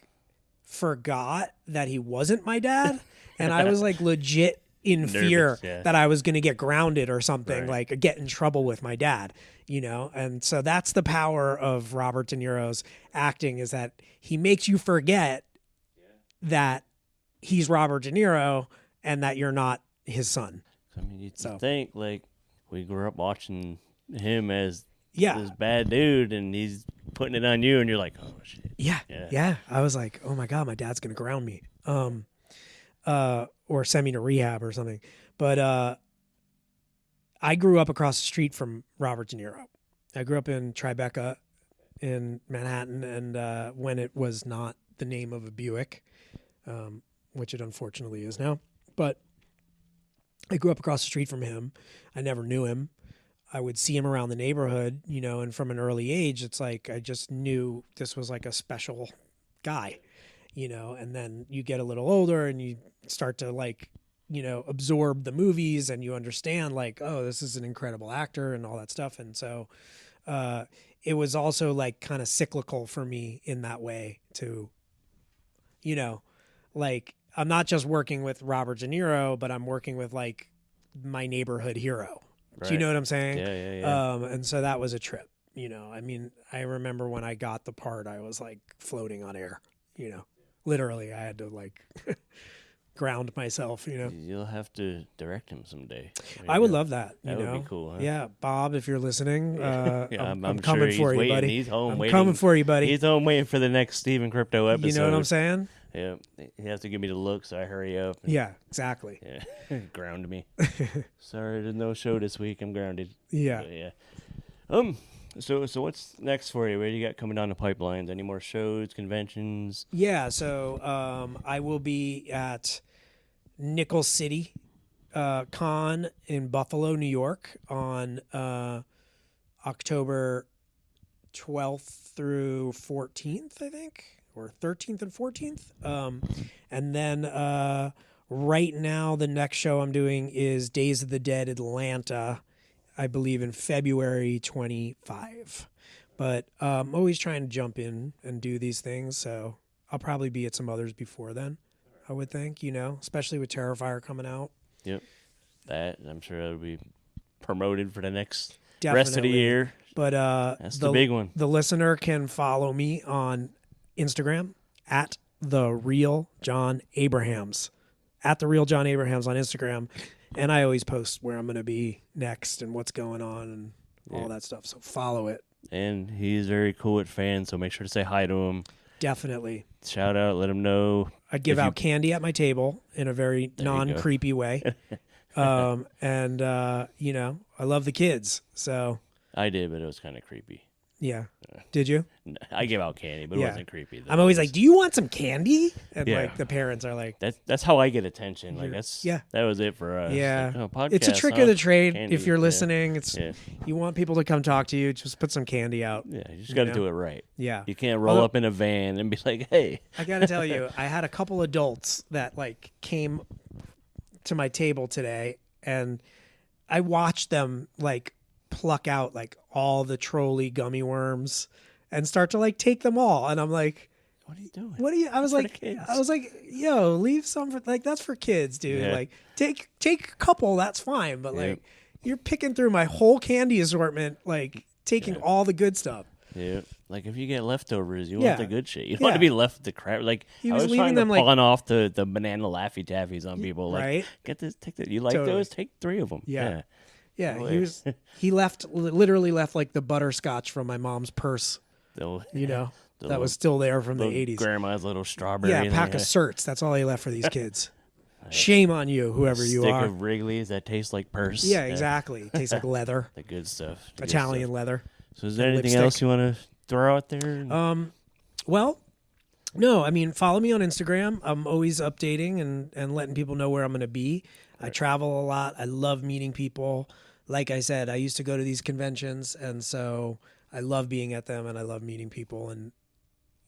forgot that he wasn't my dad. And I was legit in fear that I was going to get grounded or something, get in trouble with my dad, And so that's the power of Robert De Niro's acting, is that he makes you forget that he's Robert De Niro and that you're not his son. I mean, you think like we grew up watching him as Yeah. this bad dude, and he's putting it on you, and you're like, oh shit. Yeah. I was like, oh my God, my dad's gonna ground me, or send me to rehab or something. But I grew up across the street from Robert De Niro. I grew up in Tribeca in Manhattan, and when it was not the name of a Buick, which it unfortunately is now. But I grew up across the street from him. I never knew him. I would see him around the neighborhood, and from an early age, it's like I just knew this was like a special guy, and then you get a little older and you start to like, absorb the movies, and you understand like, oh, this is an incredible actor and all that stuff. And so it was also like kind of cyclical for me in that way to, like I'm not just working with Robert De Niro, but I'm working with like my neighborhood hero. Right. Do you know what I'm saying? Yeah. And so that was a trip, I mean, I remember when I got the part, I was like floating on air, literally I had to like ground myself, You'll have to direct him someday. I would love that. That would be cool. Huh? Yeah. Bob, if you're listening, I'm sure coming he's for you, waiting. buddy. He's home I'm waiting. coming for you, buddy. He's home waiting for the next Steve and Crypto episode. You know what I'm saying? Yeah. He has to give me the look, so I hurry up. Yeah, exactly. Yeah. Ground me. Sorry, there's no show this week. I'm grounded. Yeah. But yeah. So what's next for you? What do you got coming down the pipelines? Any more shows, conventions? Yeah. So I will be at Nickel City Con in Buffalo, New York on October 12th through 14th, I think, or 13th and 14th. And then right now, the next show I'm doing is Days of the Dead Atlanta, I believe in February 25. But I'm always trying to jump in and do these things. So I'll probably be at some others before then, I would think, especially with Terrifier coming out. Yep. That, I'm sure that'll be promoted for the next Definitely. rest of the year. But that's the big one. The listener can follow me on Instagram at The Real John Abrahams. At The Real John Abrahams on Instagram. And I always post where I'm going to be next and what's going on and all that stuff. So follow it. And he's very cool with fans, so make sure to say hi to him. Definitely. Shout out, let him know. I give out candy at my table in a very non-creepy way. And I love the kids. So I did, but it was kind of creepy. Yeah. Did you? I gave out candy, but it wasn't creepy. Though. I'm always like, do you want some candy? And like the parents are like, that's how I get attention. Like that was it for us. Yeah. Like, podcast, it's a trick of the trade. Candy. If you're listening, it's you want people to come talk to you, just put some candy out. Yeah, you just got to do it right. Yeah. You can't roll up in a van and be like, hey. I got to tell you, I had a couple adults that like came to my table today, and I watched them like pluck out like all the trolley gummy worms and start to like take them all, and I'm like, what are you doing? I was like, yo, leave some for like, that's for kids, dude. Like take a couple, that's fine, but like you're picking through my whole candy assortment, like taking all the good stuff. Yeah, like if you get leftovers, you want the good shit. You don't want to be left with the crap. Like he I was was leaving trying them to like pawn off the banana Laffy Taffies on people. Like, right? Get this, take that. You like those? Take 3 of them. Yeah. He literally left like the butterscotch from my mom's purse. That was still there from the 80s. Grandma's little strawberry. Yeah, pack of certs. That's all he left for these kids. Shame on you, whoever you are. Stick of Wrigley's that tastes like purse. Yeah, exactly. Tastes like leather. The good stuff. Italian leather. So is there anything else you want to throw out there? Well, no. I mean, follow me on Instagram. I'm always updating and letting people know where I'm going to be. Right. I travel a lot. I love meeting people. Like I said, I used to go to these conventions, and so I love being at them, and I love meeting people. And,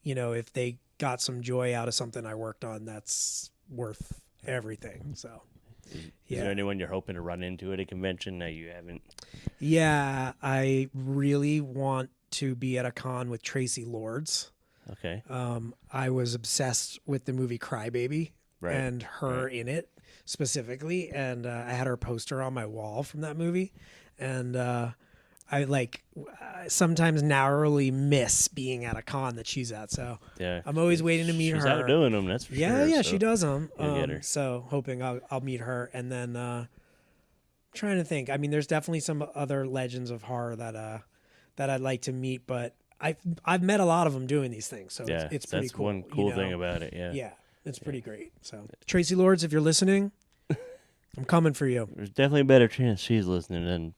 if they got some joy out of something I worked on, that's worth everything. So, Is there anyone you're hoping to run into at a convention that you haven't? Yeah, I really want to be at a con with Tracy Lords. Okay. I was obsessed with the movie Crybaby and her in it specifically, and I had her poster on my wall from that movie, and I sometimes narrowly miss being at a con that she's at. So yeah, I'm always waiting to meet her. She's out doing them, that's for yeah, sure. Yeah, so she does them. you'll get her. So hoping I'll meet her, and then trying to think. I mean, there's definitely some other legends of horror that I'd like to meet, but I've met a lot of them doing these things, so Yeah, it's pretty that's cool. one cool thing about it. Yeah, Yeah, it's pretty great. So Tracy Lords, if you're listening, I'm coming for you. There's definitely a better chance she's listening than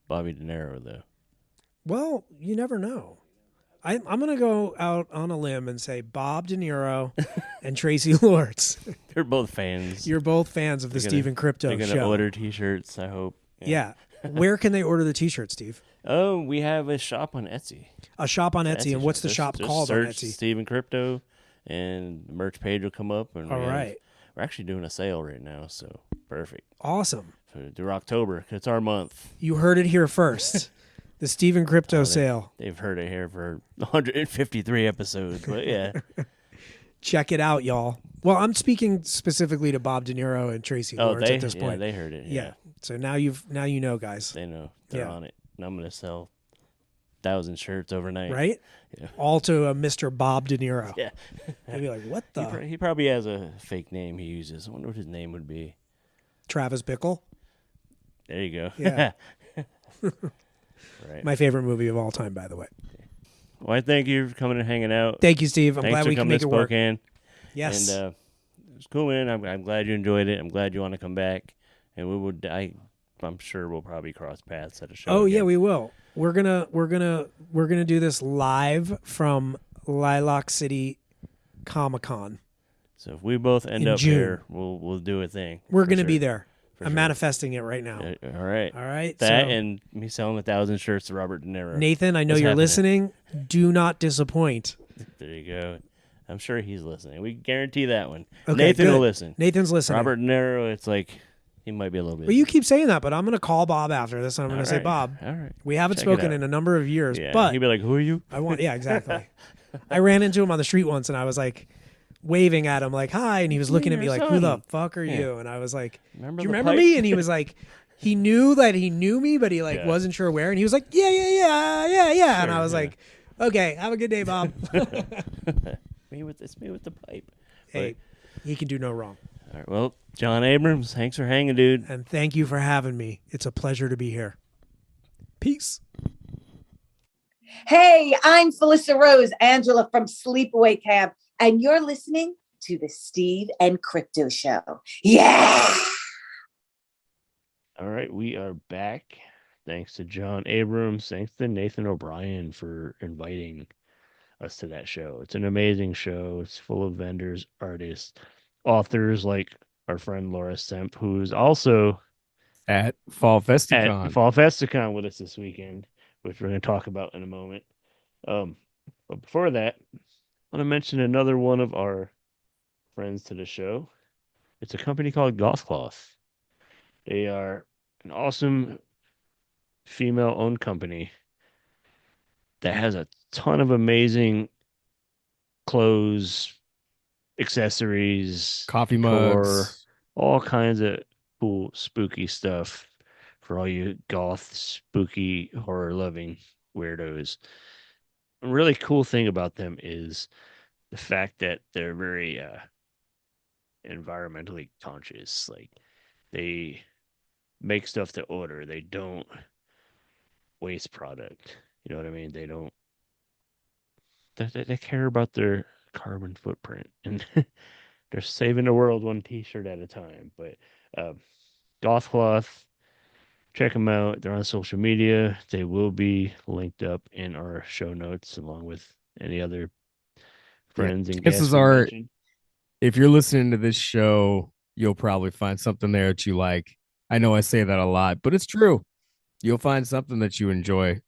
Bobby De Niro, though. Well, you never know. I'm going to go out on a limb and say Bob De Niro and Tracy Lords. They're both fans. You're both fans of the Steve and Crypto They're show. going to order T-shirts, I hope. Yeah. Where can they order the T-shirts, Steve? Oh, we have a shop on Etsy. A shop on Etsy. And what's the shop called on Search Etsy? Steve and Crypto, and the merch page will come up. And All right. We're actually doing a sale right now, so perfect. Awesome. Through October, 'cause it's our month. You heard it here first. The Steve and Crypto sale. They've heard it here for 153 episodes, but yeah. Check it out, y'all. Well, I'm speaking specifically to Bob De Niro and Tracy Lords at this point. They heard it. Yeah. So now you know, guys. They know. They're on it. And I'm going to sell 1,000 shirts overnight. Right? Yeah. All to a Mr. Bob De Niro. Yeah. They'd be like, what the? He probably has a fake name he uses. I wonder what his name would be. Travis Bickle. There you go. Yeah. Right. My favorite movie of all time, by the way. Well, I thank you for coming and hanging out. Thank you, Steve. I'm Thanks glad we can make it work. Spokane. Yes. And it's cool, man. I'm glad you enjoyed it. I'm glad you want to come back. And we would. I'm sure we'll probably cross paths at a show. Oh again. yeah, we will. We're gonna do this live from Lilac City Comic-Con. So if we both end up June. here, we'll do a thing. We're gonna be there. I'm sure. manifesting it right now. All right. All right. That so, and me selling 1,000 shirts to Robert De Niro. Nathan, I know It's you're happening. listening. Do not disappoint. There you go. I'm sure he's listening. We guarantee that one. Okay, Nathan good. will listen. Nathan's listening. Robert De Niro, it's like he might be a little bit. Well, you keep saying that, but I'm going to call Bob after this. And I'm going to say, right. Bob, All right. we haven't Check it spoken out. in a number of years, Yeah. but He'd be like, "Who are you?" yeah, exactly. I ran into him on the street once, and I was like waving at him like, "Hi," and he was looking at me Your like, "Who the son." fuck are you?" And I was like, Remember "Do you the remember pipe? me?" And he was like, he knew that he knew me, but he Yeah. wasn't sure where. And he was like, "Yeah." And I was yeah. like, "Okay, have a good day, Bob." It's me with the pipe. Hey, he can do no wrong. All right. Well, John Abrams, thanks for hanging, dude. And thank you for having me. It's a pleasure to be here. Peace. Hey, I'm Felissa Rose, Angela from Sleepaway Camp, and you're listening to the Steve and Crypto Show. Yeah! All right, we are back. Thanks to John Abrams. Thanks to Nathan O'Brien for inviting us to that show. It's an amazing show. It's full of vendors, artists, authors like our friend Laura Semp, who's also At Fall Festicon. at Fall Festicon with us this weekend, which we're going to talk about in a moment. But before that, I want to mention another one of our friends to the show. It's a company called Gothcloth. They are an awesome female-owned company that has a ton of amazing clothes, accessories, Coffee decor, mugs. all kinds of cool, spooky stuff for all you goth, spooky, horror-loving weirdos. A really cool thing about them is the fact that they're very environmentally conscious. Like, they make stuff to order. They don't waste product. You know what I mean? They don't. They care about their carbon footprint, and they're saving the world one T-shirt at a time. But Gothcloth, check them out. They're on social media. They will be linked up in our show notes, along with any other friends and guests. This is our. If you're listening to this show, you'll probably find something there that you like. I know I say that a lot, but it's true. You'll find something that you enjoy.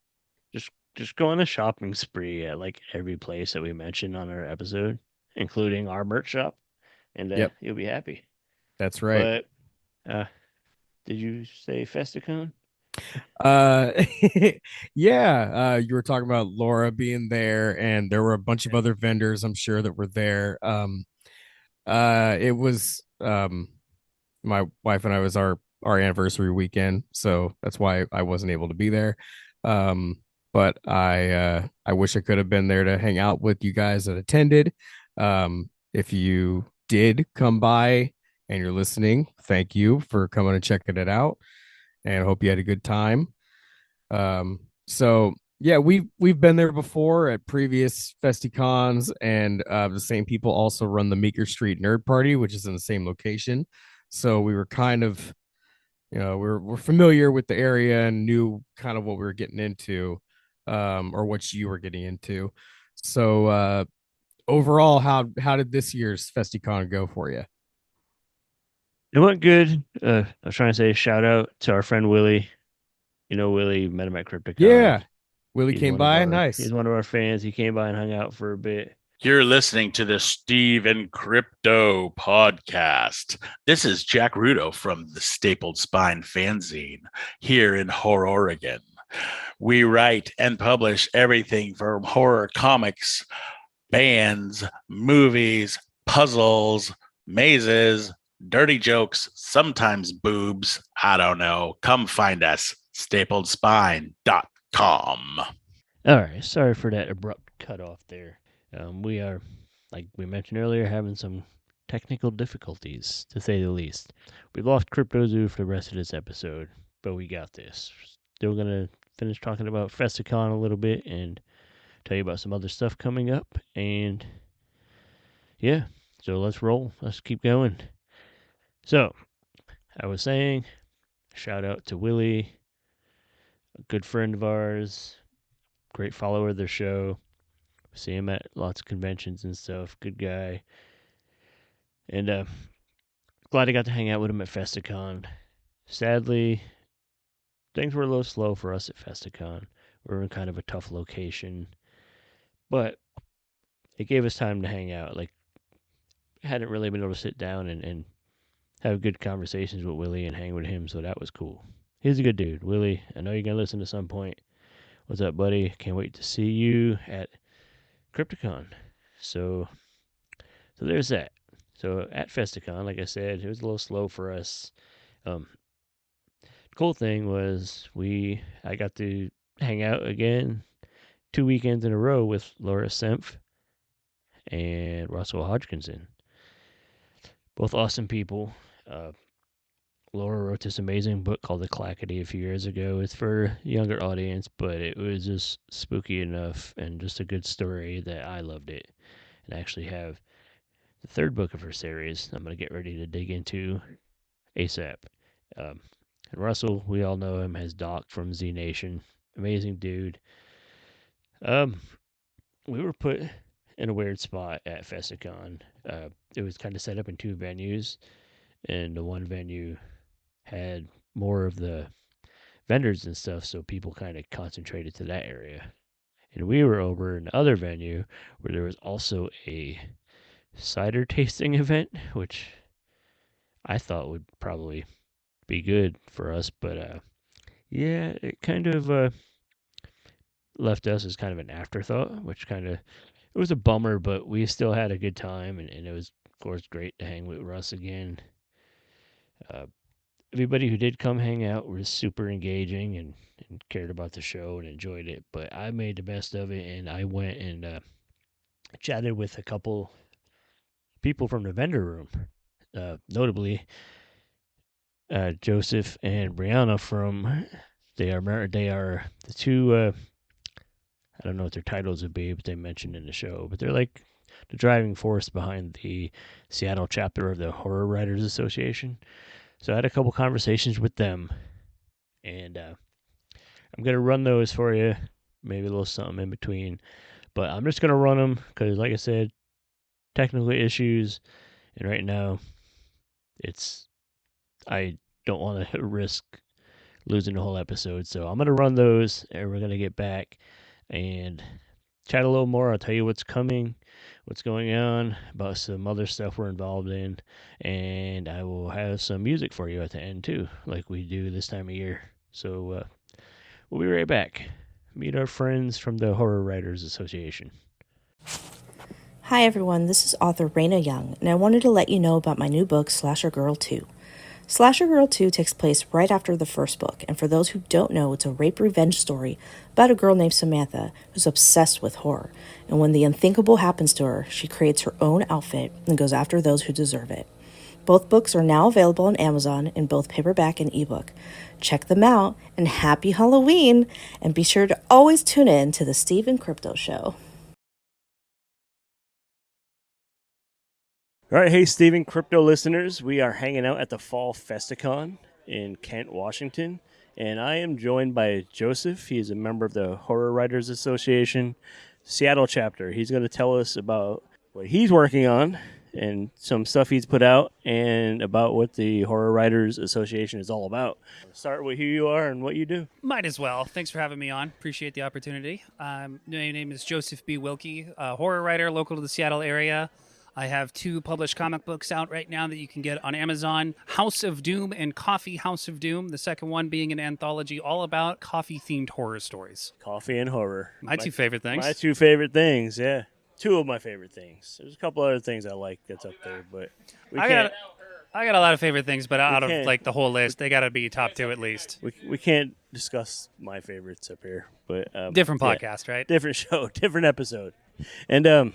Just go on a shopping spree at like every place that we mentioned on our episode, including our merch shop, and you'll be happy. That's right. But did you say Festicon? Yeah. You were talking about Laura being there, and there were a bunch of other vendors, I'm sure, that were there. It was my wife and I was our anniversary weekend, so that's why I wasn't able to be there. But I wish I could have been there to hang out with you guys that attended. If you did come by and you're listening, thank you for coming and checking it out, and I hope you had a good time. So yeah, we've been there before at previous Festicons, and the same people also run the Meeker Street Nerd Party, which is in the same location. So we were kind of, we're familiar with the area and knew kind of what we were getting into, or what you were getting into. So overall, how did this year's Festicon go for you? It went good. I was trying to say shout out to our friend Willie. Willie, met him at CryptoCon. Yeah, Willie came by. Nice. He's one of our fans. He came by and hung out for a bit. You're listening to the Steve and Crypto podcast. This is Jack Rudo from the Stapled Spine fanzine here in Horror, Oregon. We write and publish everything from horror comics, bands, movies, puzzles, mazes, dirty jokes, sometimes boobs. I don't know. Come find us. StapledSpine.com. All right. Sorry for that abrupt cutoff there. We are, like we mentioned earlier, having some technical difficulties, to say the least. We lost Crypto Zoo for the rest of this episode, but we got this. Still going to finish talking about Festicon a little bit and tell you about some other stuff coming up. And yeah, so let's roll. Let's keep going. So, I was saying, shout out to Willie, a good friend of ours, great follower of their show. See him at lots of conventions and stuff. Good guy. And glad I got to hang out with him at Festicon. Sadly, things were a little slow for us at Festicon. We were in kind of a tough location. But it gave us time to hang out. Like, hadn't really been able to sit down and have good conversations with Willie and hang with him, so that was cool. He's a good dude. Willie, I know you're going to listen to some point. What's up, buddy? Can't wait to see you at CryptoCon. So there's that. So at Festicon, like I said, it was a little slow for us. Cool thing was I got to hang out again 2 weekends in a row with Laura Sempf and Russell Hodgkinson. Both awesome people. Laura wrote this amazing book called The Clackety a few years ago. It's for a younger audience, but it was just spooky enough and just a good story that I loved it. And I actually have the third book of her series I'm going to get ready to dig into ASAP. And Russell, we all know him as Doc from Z Nation. Amazing dude. We were put in a weird spot at Festicon. It was kind of set up in two venues, and the one venue had more of the vendors and stuff, so people kind of concentrated to that area. And we were over in the other venue where there was also a cider tasting event, which I thought would probably be good for us, but yeah, it kind of left us as kind of an afterthought, which it was a bummer, but we still had a good time, and it was, of course, great to hang with Russ again. Everybody who did come hang out was super engaging and cared about the show and enjoyed it, but I made the best of it, and I went and chatted with a couple people from the vendor room, notably Joseph and Brianna from they are the two I don't know what their titles would be, but they mentioned in the show, but they're like the driving force behind the Seattle chapter of the Horror Writers Association. So I had a couple conversations with them, and I'm going to run those for you, maybe a little something in between, but I'm just going to run them because, like I said, technical issues, and right now I don't want to risk losing the whole episode, so I'm going to run those, and we're going to get back and chat a little more. I'll tell you what's coming, what's going on, about some other stuff we're involved in, and I will have some music for you at the end too, like we do this time of year. So we'll be right back. Meet our friends from the Horror Writers Association. Hi everyone, this is author Raina Young, and I wanted to let you know about my new book, Slasher Girl 2. Slasher Girl 2 takes place right after the first book, and for those who don't know, it's a rape revenge story about a girl named Samantha who's obsessed with horror, and when the unthinkable happens to her, she creates her own outfit and goes after those who deserve it. Both books are now available on Amazon in both paperback and ebook. Check them out, and happy Halloween, and be sure to always tune in to the Steve and Crypto Show. All right, hey, Stephen Crypto listeners. We are hanging out at the Fall Festicon in Kent, Washington, and I am joined by Joseph. He is a member of the Horror Writers Association Seattle chapter. He's going to tell us about what he's working on and some stuff he's put out and about what the Horror Writers Association is all about. Start with who you are and what you do. Might as well. Thanks for having me on. Appreciate the opportunity. My name is Joseph B. Wilkie, a horror writer local to the Seattle area. I have 2 published comic books out right now that you can get on Amazon, House of Doom and Coffee House of Doom, the second one being an anthology all about coffee-themed horror stories. Coffee and horror. My 2 favorite things. My 2 favorite things, yeah. 2 of my favorite things. There's a couple other things I like that's up there, but I got a lot of favorite things, but out of like the whole list, they got to be top 2 at least. We can't discuss my favorites up here, but different podcast, right? Different show, different episode. And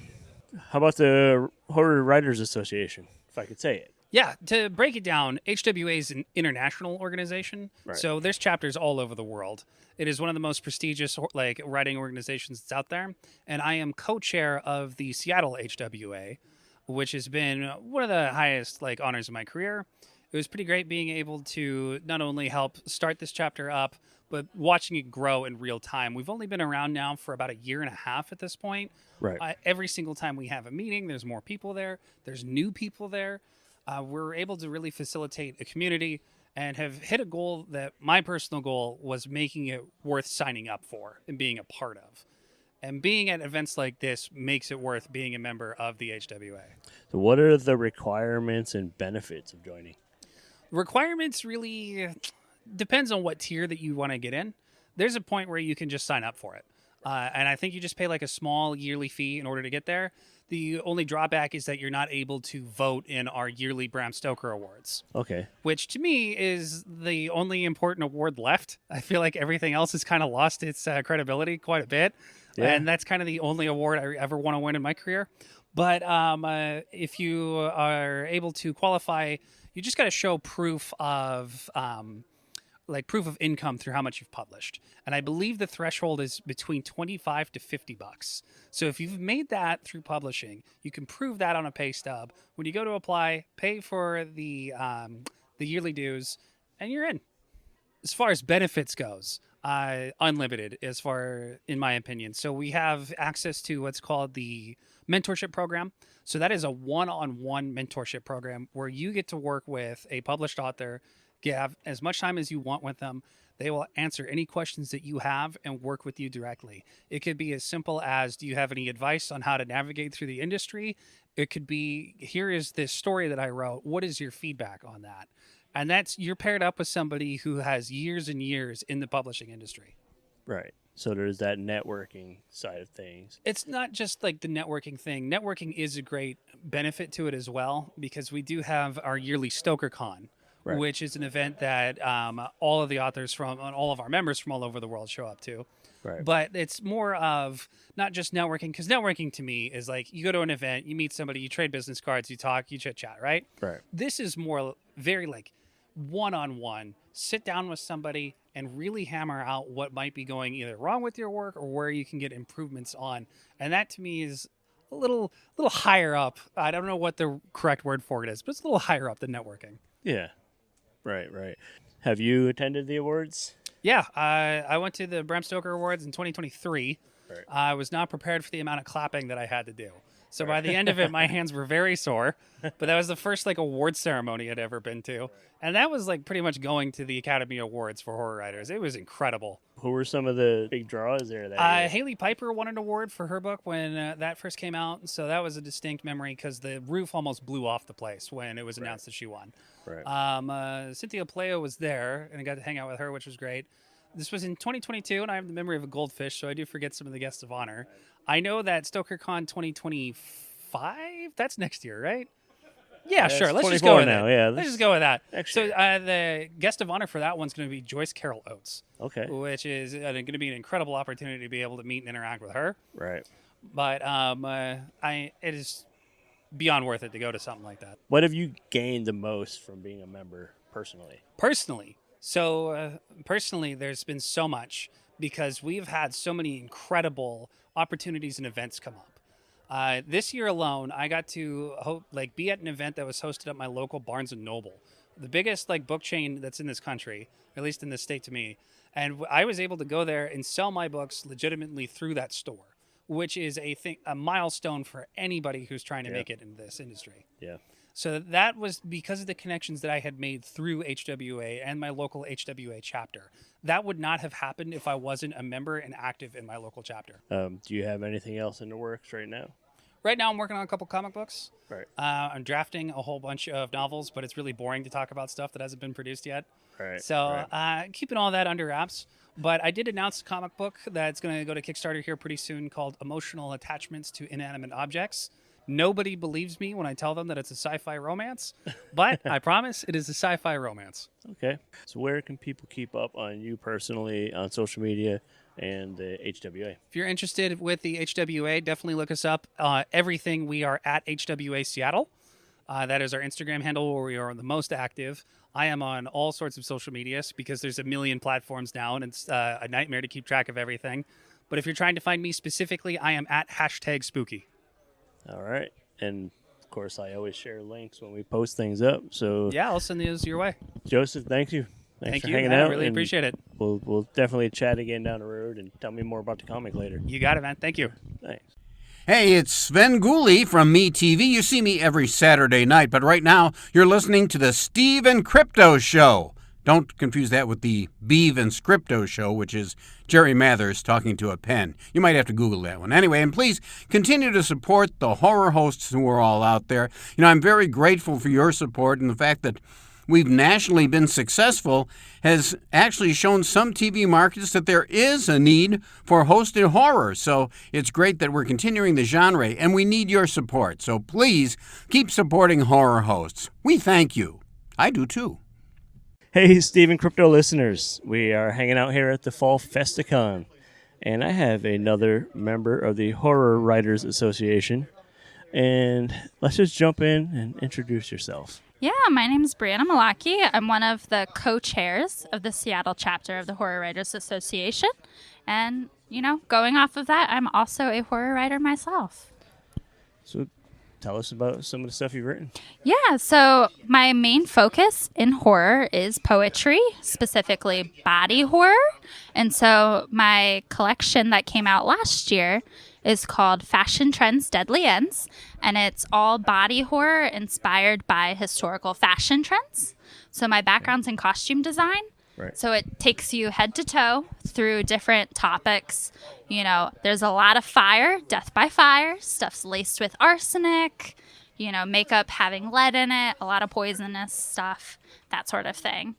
how about the Horror Writers Association, if I could say it? Yeah, to break it down, HWA is an international organization, right. So there's chapters all over the world. It is one of the most prestigious writing organizations that's out there, and I am co-chair of the Seattle HWA, which has been one of the highest honors of my career. It was pretty great being able to not only help start this chapter up, but watching it grow in real time. We've only been around now for about 1.5 years at this point. Right. Every single time we have a meeting, there's more people there. There's new people there. We're able to really facilitate a community and have hit a goal that my personal goal was making it worth signing up for and being a part of. And being at events like this makes it worth being a member of the HWA. So what are the requirements and benefits of joining? Requirements really depends on what tier that you want to get in. There's a point where you can just sign up for it. And I think you just pay a small yearly fee in order to get there. The only drawback is that you're not able to vote in our yearly Bram Stoker Awards. Okay. Which to me is the only important award left. I feel like everything else has kind of lost its credibility quite a bit. Yeah. And that's kind of the only award I ever want to win in my career. But if you are able to qualify, you just got to show proof of proof of income through how much you've published. And I believe the threshold is between $25 to $50. So if you've made that through publishing, you can prove that on a pay stub. When you go to apply, pay for the yearly dues, and you're in. As far as benefits goes, unlimited in my opinion. So we have access to what's called the mentorship program. So that is a one-on-one mentorship program where you get to work with a published author, have as much time as you want with them. They will answer any questions that you have and work with you directly. It could be as simple as, do you have any advice on how to navigate through the industry? It could be, here is this story that I wrote. What is your feedback on that? And you're paired up with somebody who has years and years in the publishing industry. Right. So there's that networking side of things. It's not just the networking thing. Networking is a great benefit to it as well, because we do have our yearly StokerCon, right, which is an event that all of the authors all of our members from all over the world show up to. Right. But it's more of not just networking, because networking to me is you go to an event, you meet somebody, you trade business cards, you talk, you chit chat, right? Right. This is more very one-on-one, sit down with somebody and really hammer out what might be going either wrong with your work or where you can get improvements on. And that to me is a little higher up. I don't know what the correct word for it is, but it's a little higher up than networking. Yeah. Right. Have you attended the awards? Yeah, I went to the Bram Stoker Awards in 2023. Right. I was not prepared for the amount of clapping that I had to do. So by the end of it, my hands were very sore. But that was the first award ceremony I'd ever been to. And that was pretty much going to the Academy Awards for horror writers. It was incredible. Who were some of the big draws there that year? Haley Piper won an award for her book when that first came out. So that was a distinct memory because the roof almost blew off the place when it was announced that she won. Right. Cynthia Pleo was there, and I got to hang out with her, which was great. This was in 2022, and I have the memory of a goldfish, so I do forget some of the guests of honor. I know that StokerCon 2025, that's next year, right? Yeah, sure. Let's just go with now. it. Yeah, let's just go with that. Extra. So the guest of honor for that one's going to be Joyce Carol Oates. Okay. Which is going to be an incredible opportunity to be able to meet and interact with her. Right. But it is beyond worth it to go to something like that. What have you gained the most from being a member personally? Personally, there's been so much because we've had so many incredible opportunities and events come up. This year alone, I got to be at an event that was hosted at my local Barnes & Noble, the biggest book chain that's in this country, or at least in this state to me. And I was able to go there and sell my books legitimately through that store, which is a milestone for anybody who's trying to make it in this industry. Yeah. So that was because of the connections that I had made through HWA and my local HWA chapter. That would not have happened if I wasn't a member and active in my local chapter. Do you have anything else in the works right now? Right now, I'm working on a couple comic books. Right. I'm drafting a whole bunch of novels, but it's really boring to talk about stuff that hasn't been produced yet. Right. So keeping all that under wraps. But I did announce a comic book that's going to go to Kickstarter here pretty soon called Emotional Attachments to Inanimate Objects. Nobody believes me when I tell them that it's a sci-fi romance, but I promise it is a sci-fi romance. Okay. So where can people keep up on you personally on social media and the HWA? If you're interested with the HWA, definitely look us up. Everything, we are at HWA Seattle. That is our Instagram handle where we are the most active. I am on all sorts of social medias because there's a million platforms now, and it's a nightmare to keep track of everything. But if you're trying to find me specifically, I am at #spooky. All right. And, of course, I always share links when we post things up. So yeah, I'll send those your way. Joseph, thank you. Thanks for hanging out. I really appreciate it. We'll definitely chat again down the road and tell me more about the comic later. You got it, man. Thank you. Thanks. Hey, it's Sven Gooley from MeTV. You see me every Saturday night, but right now you're listening to the Steve and Crypto Show. Don't confuse that with the Beeve and Scripto Show, which is Jerry Mathers talking to a pen. You might have to Google that one. Anyway, and please continue to support the horror hosts who are all out there. You know, I'm very grateful for your support, and the fact that we've nationally been successful has actually shown some TV markets that there is a need for hosted horror. So it's great that we're continuing the genre, and we need your support. So please keep supporting horror hosts. We thank you. I do too. Hey, Steve and Crypto listeners. We are hanging out here at the Fall Festicon, and I have another member of the Horror Writers Association. And let's just jump in and introduce yourself. Yeah, my name is Brianna Malaki. I'm one of the co-chairs of the Seattle chapter of the Horror Writers Association. And, going off of that, I'm also a horror writer myself. So tell us about some of the stuff you've written. Yeah, so my main focus in horror is poetry, specifically body horror. And so my collection that came out last year is called Fashion Trends, Deadly Ends, and it's all body horror inspired by historical fashion trends. So my background's in costume design. Right. So it takes you head to toe through different topics. There's a lot of fire, death by fire, stuff's laced with arsenic, makeup having lead in it, a lot of poisonous stuff, that sort of thing.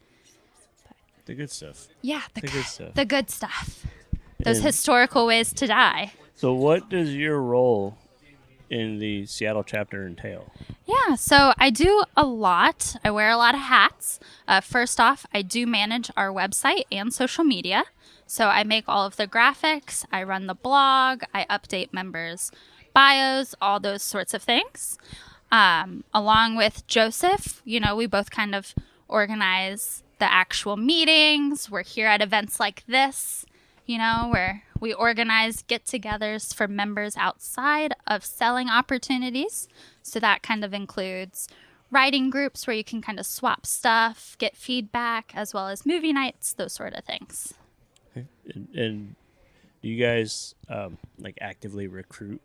The good stuff. Yeah, the good stuff. The good stuff. Those historical ways to die. So what does your role in the Seattle chapter entail? Yeah, so I do a lot. I wear a lot of hats. First off, I do manage our website and social media. So I make all of the graphics, I run the blog, I update members' bios, all those sorts of things. Along with Joseph, we both kind of organize the actual meetings. We're here at events like this, where we organize get-togethers for members outside of selling opportunities. So that kind of includes writing groups where you can kind of swap stuff, get feedback, as well as movie nights, those sort of things. And do you guys actively recruit?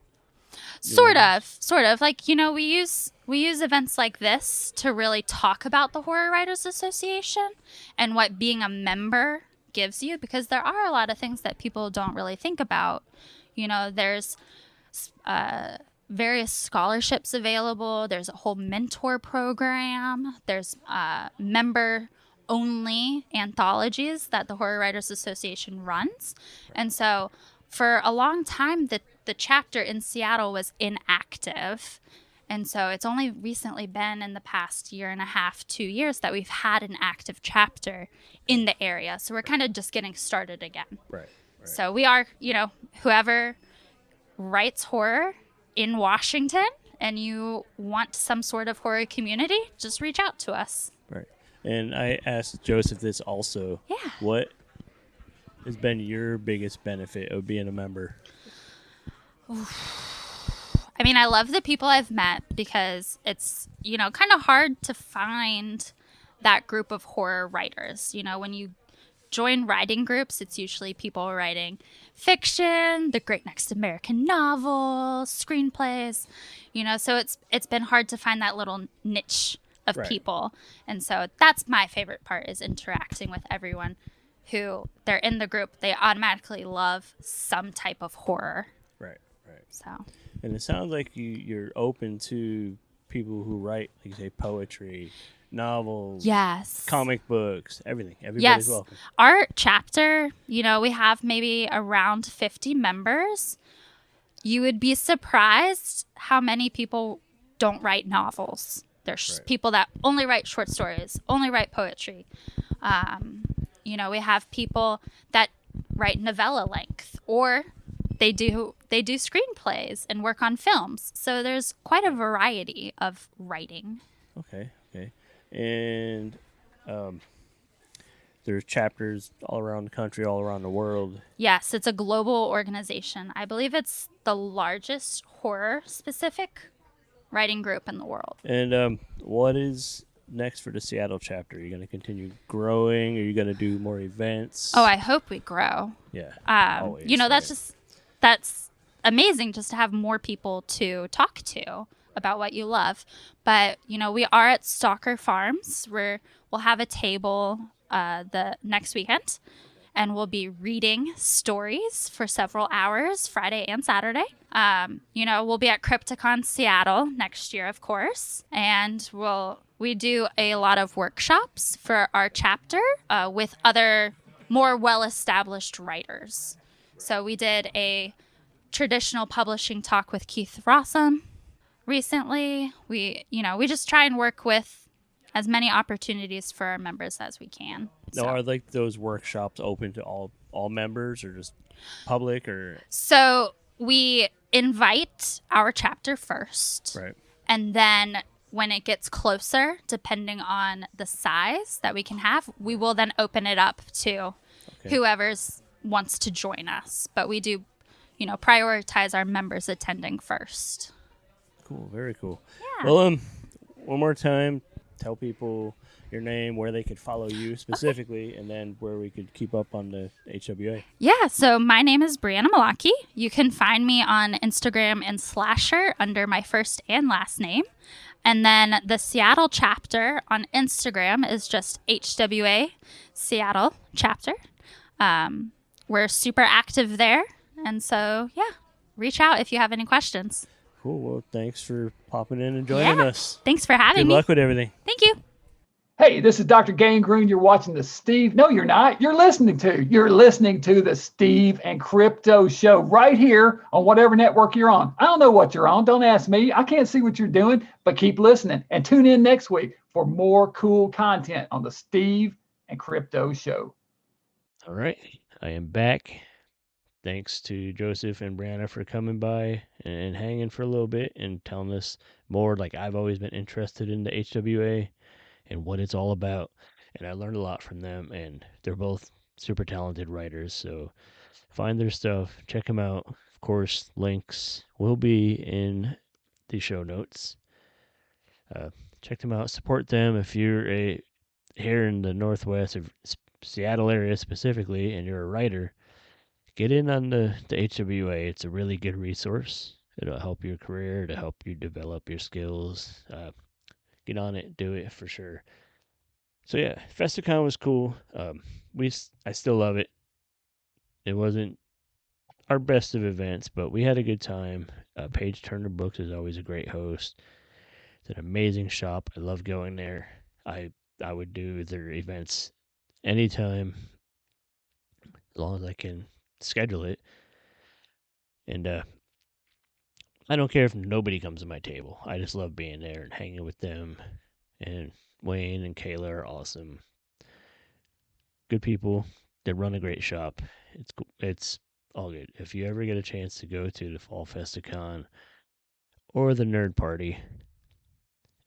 Sort of. Like, we use events like this to really talk about the Horror Writers Association and what being a member gives you, because there are a lot of things that people don't really think about. There's various scholarships available. There's a whole mentor program. There's member-only anthologies that the Horror Writers Association runs. And so for a long time, the chapter in Seattle was inactive. And so it's only recently been in the past year and a half, 2 years that we've had an active chapter in the area. So we're kind of just getting started again. Right. So we are, whoever writes horror in Washington and you want some sort of horror community, just reach out to us. Right. And I asked Joseph this also. Yeah. What has been your biggest benefit of being a member? I mean, I love the people I've met because it's, kind of hard to find that group of horror writers. When you join writing groups, it's usually people writing fiction, the Great Next American Novel, screenplays, so it's been hard to find that little niche of people. And so that's my favorite part, is interacting with everyone who they're in the group. They automatically love some type of horror. Right. So. And it sounds like you're open to people who write, like you say, poetry, novels, yes, comic books, everything. Everybody's welcome. Our chapter, we have maybe around 50 members. You would be surprised how many people don't write novels. There's people that only write short stories, only write poetry. We have people that write novella length, or they do screenplays and work on films. So there's quite a variety of writing. Okay. And there's chapters all around the country, all around the world. Yes, it's a global organization. I believe it's the largest horror-specific writing group in the world. And what is next for the Seattle chapter? Are you going to continue growing? Are you going to do more events? Oh, I hope we grow. Yeah. Always. That's amazing, just to have more people to talk to about what you love. But, we are at Stalker Farms, where we'll have a table the next weekend, and we'll be reading stories for several hours, Friday and Saturday. We'll be at Crypticon Seattle next year, of course. And we do a lot of workshops for our chapter with other more well-established writers. So we did a traditional publishing talk with Keith Rossum recently. We just try and work with as many opportunities for our members as we can. So are those workshops open to all members, or just public, or? So we invite our chapter first. Right. And then when it gets closer, depending on the size that we can have, we will then open it up to whoever's wants to join us. But we do, prioritize our members attending first. Cool. Very cool. Yeah. Well, one more time, tell people your name, where they could follow you specifically, and then where we could keep up on the HWA. Yeah, so my name is Brianna Malaki. You can find me on Instagram and Slasher under my first and last name. And then the Seattle chapter on Instagram is just HWA Seattle chapter. We're super active there. And so, reach out if you have any questions. Cool. Well, thanks for popping in and joining us. Thanks for having me. Good luck with everything. Thank you. Hey, this is Dr. Gangrene. You're watching the Steve. No, you're not. You're listening to the Steve and Crypto Show right here on whatever network you're on. I don't know what you're on. Don't ask me. I can't see what you're doing, but keep listening and tune in next week for more cool content on the Steve and Crypto Show. All right. I am back. Thanks to Joseph and Brianna for coming by and hanging for a little bit and telling us more. Like, I've always been interested in the HWA and what it's all about. And I learned a lot from them, and they're both super talented writers. So find their stuff, check them out. Of course, links will be in the show notes. Check them out, support them. If you're here in the Northwest or Seattle area specifically, and you're a writer, get in on the HWA. It's a really good resource. It'll help your career, to help you develop your skills. Get on it, do it for sure. So yeah, Festicon was cool. I still love it. It wasn't our best of events, but we had a good time. Paige Turner Books is always a great host. It's an amazing shop. I love going there. I would do their events anytime, as long as I can schedule it. And I don't care if nobody comes to my table. I just love being there and hanging with them. And Wayne and Kayla are awesome. Good people. They run a great shop. It's all good. If you ever get a chance to go to the Fall Festicon or the Nerd Party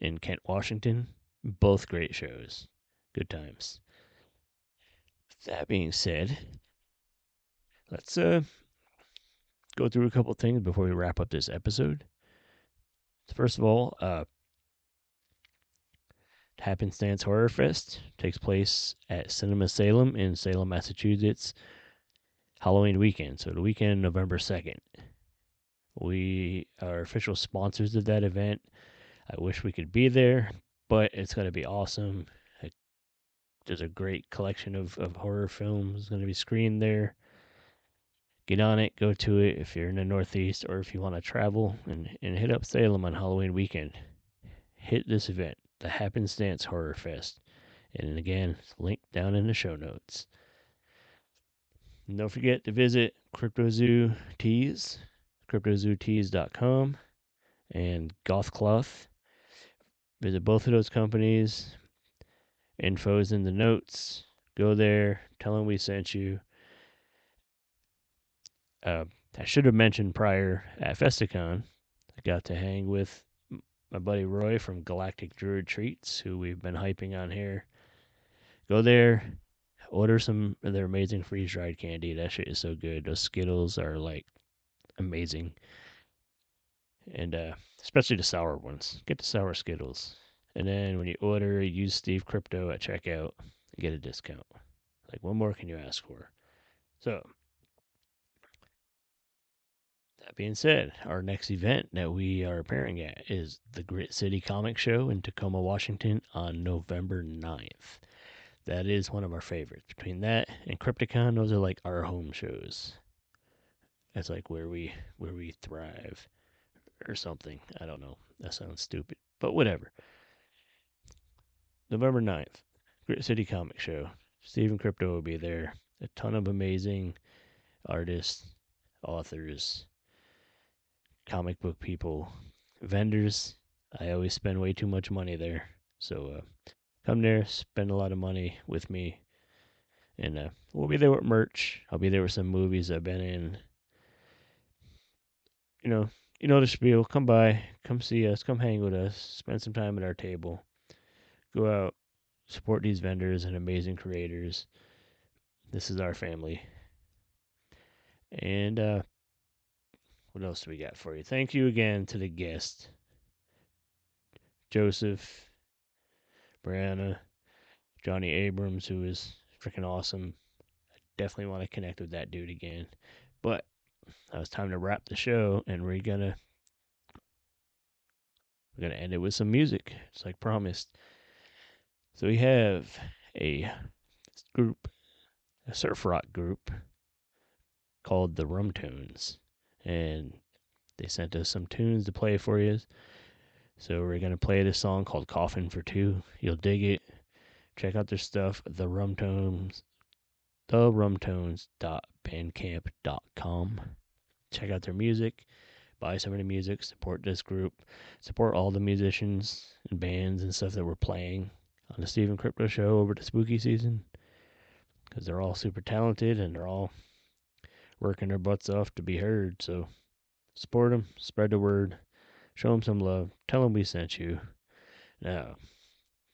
in Kent, Washington, both great shows. Good times. That being said, let's go through a couple things before we wrap up this episode. First of all, Happenstance Horror Fest takes place at Cinema Salem in Salem, Massachusetts, Halloween weekend. So the weekend, November 2nd. We are official sponsors of that event. I wish we could be there, but it's going to be awesome. There's a great collection of horror films going to be screened there. Get on it, go to it if you're in the Northeast, or if you want to travel and hit up Salem on Halloween weekend. Hit this event, the Happenstance Horror Fest. And again, link down in the show notes. And don't forget to visit CryptoZoo Tees, CryptoZooTees.com, and Gothcloth. Visit both of those companies. Info's in the notes. Go there, tell them we sent you. I should have mentioned prior at Festicon, I got to hang with my buddy Roy from Galactic Druid Treats, who we've been hyping on here. Go there, order some of their amazing freeze-dried candy. That shit is so good. Those Skittles are like amazing. And especially the sour ones. Get the sour Skittles. And then when you order, use Steve Crypto at checkout. You get a discount. Like, what more can you ask for? So, that being said, our next event that we are appearing at is the Grit City Comic Show in Tacoma, Washington on November 9th. That is one of our favorites. Between that and Crypticon, those are like our home shows. That's like where we thrive or something. I don't know. That sounds stupid, but whatever. November 9th, Grit City Comic Show. Steve Crypto will be there. A ton of amazing artists, authors, comic book people, vendors. I always spend way too much money there. So come there, spend a lot of money with me. And we'll be there with merch. I'll be there with some movies I've been in. You know the spiel. Come by, come see us, come hang with us, spend some time at our table. Go out, support these vendors and amazing creators. This is our family. And what else do we got for you? Thank you again to the guest, Joseph, Brianna, Johnny Abrams, who is freaking awesome. I definitely want to connect with that dude again. But now it's time to wrap the show, and we're gonna end it with some music, just like promised. So we have a group, a surf rock group called the Rumtones, and they sent us some tunes to play for you. So we're going to play this song called Coffin for Two. You'll dig it. Check out their stuff, the Rumtones.bandcamp.com. Check out their music. Buy some of the music. Support this group. Support all the musicians and bands and stuff that we're playing on the Steve Crypto Show over the spooky season. Because they're all super talented and they're all working their butts off to be heard. So support them. Spread the word. Show them some love. Tell them we sent you. Now,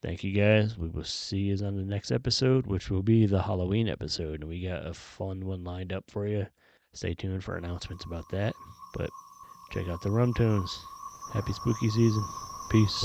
thank you guys. We will see you on the next episode, which will be the Halloween episode. And we got a fun one lined up for you. Stay tuned for announcements about that. But check out the Rumtones. Happy spooky season. Peace.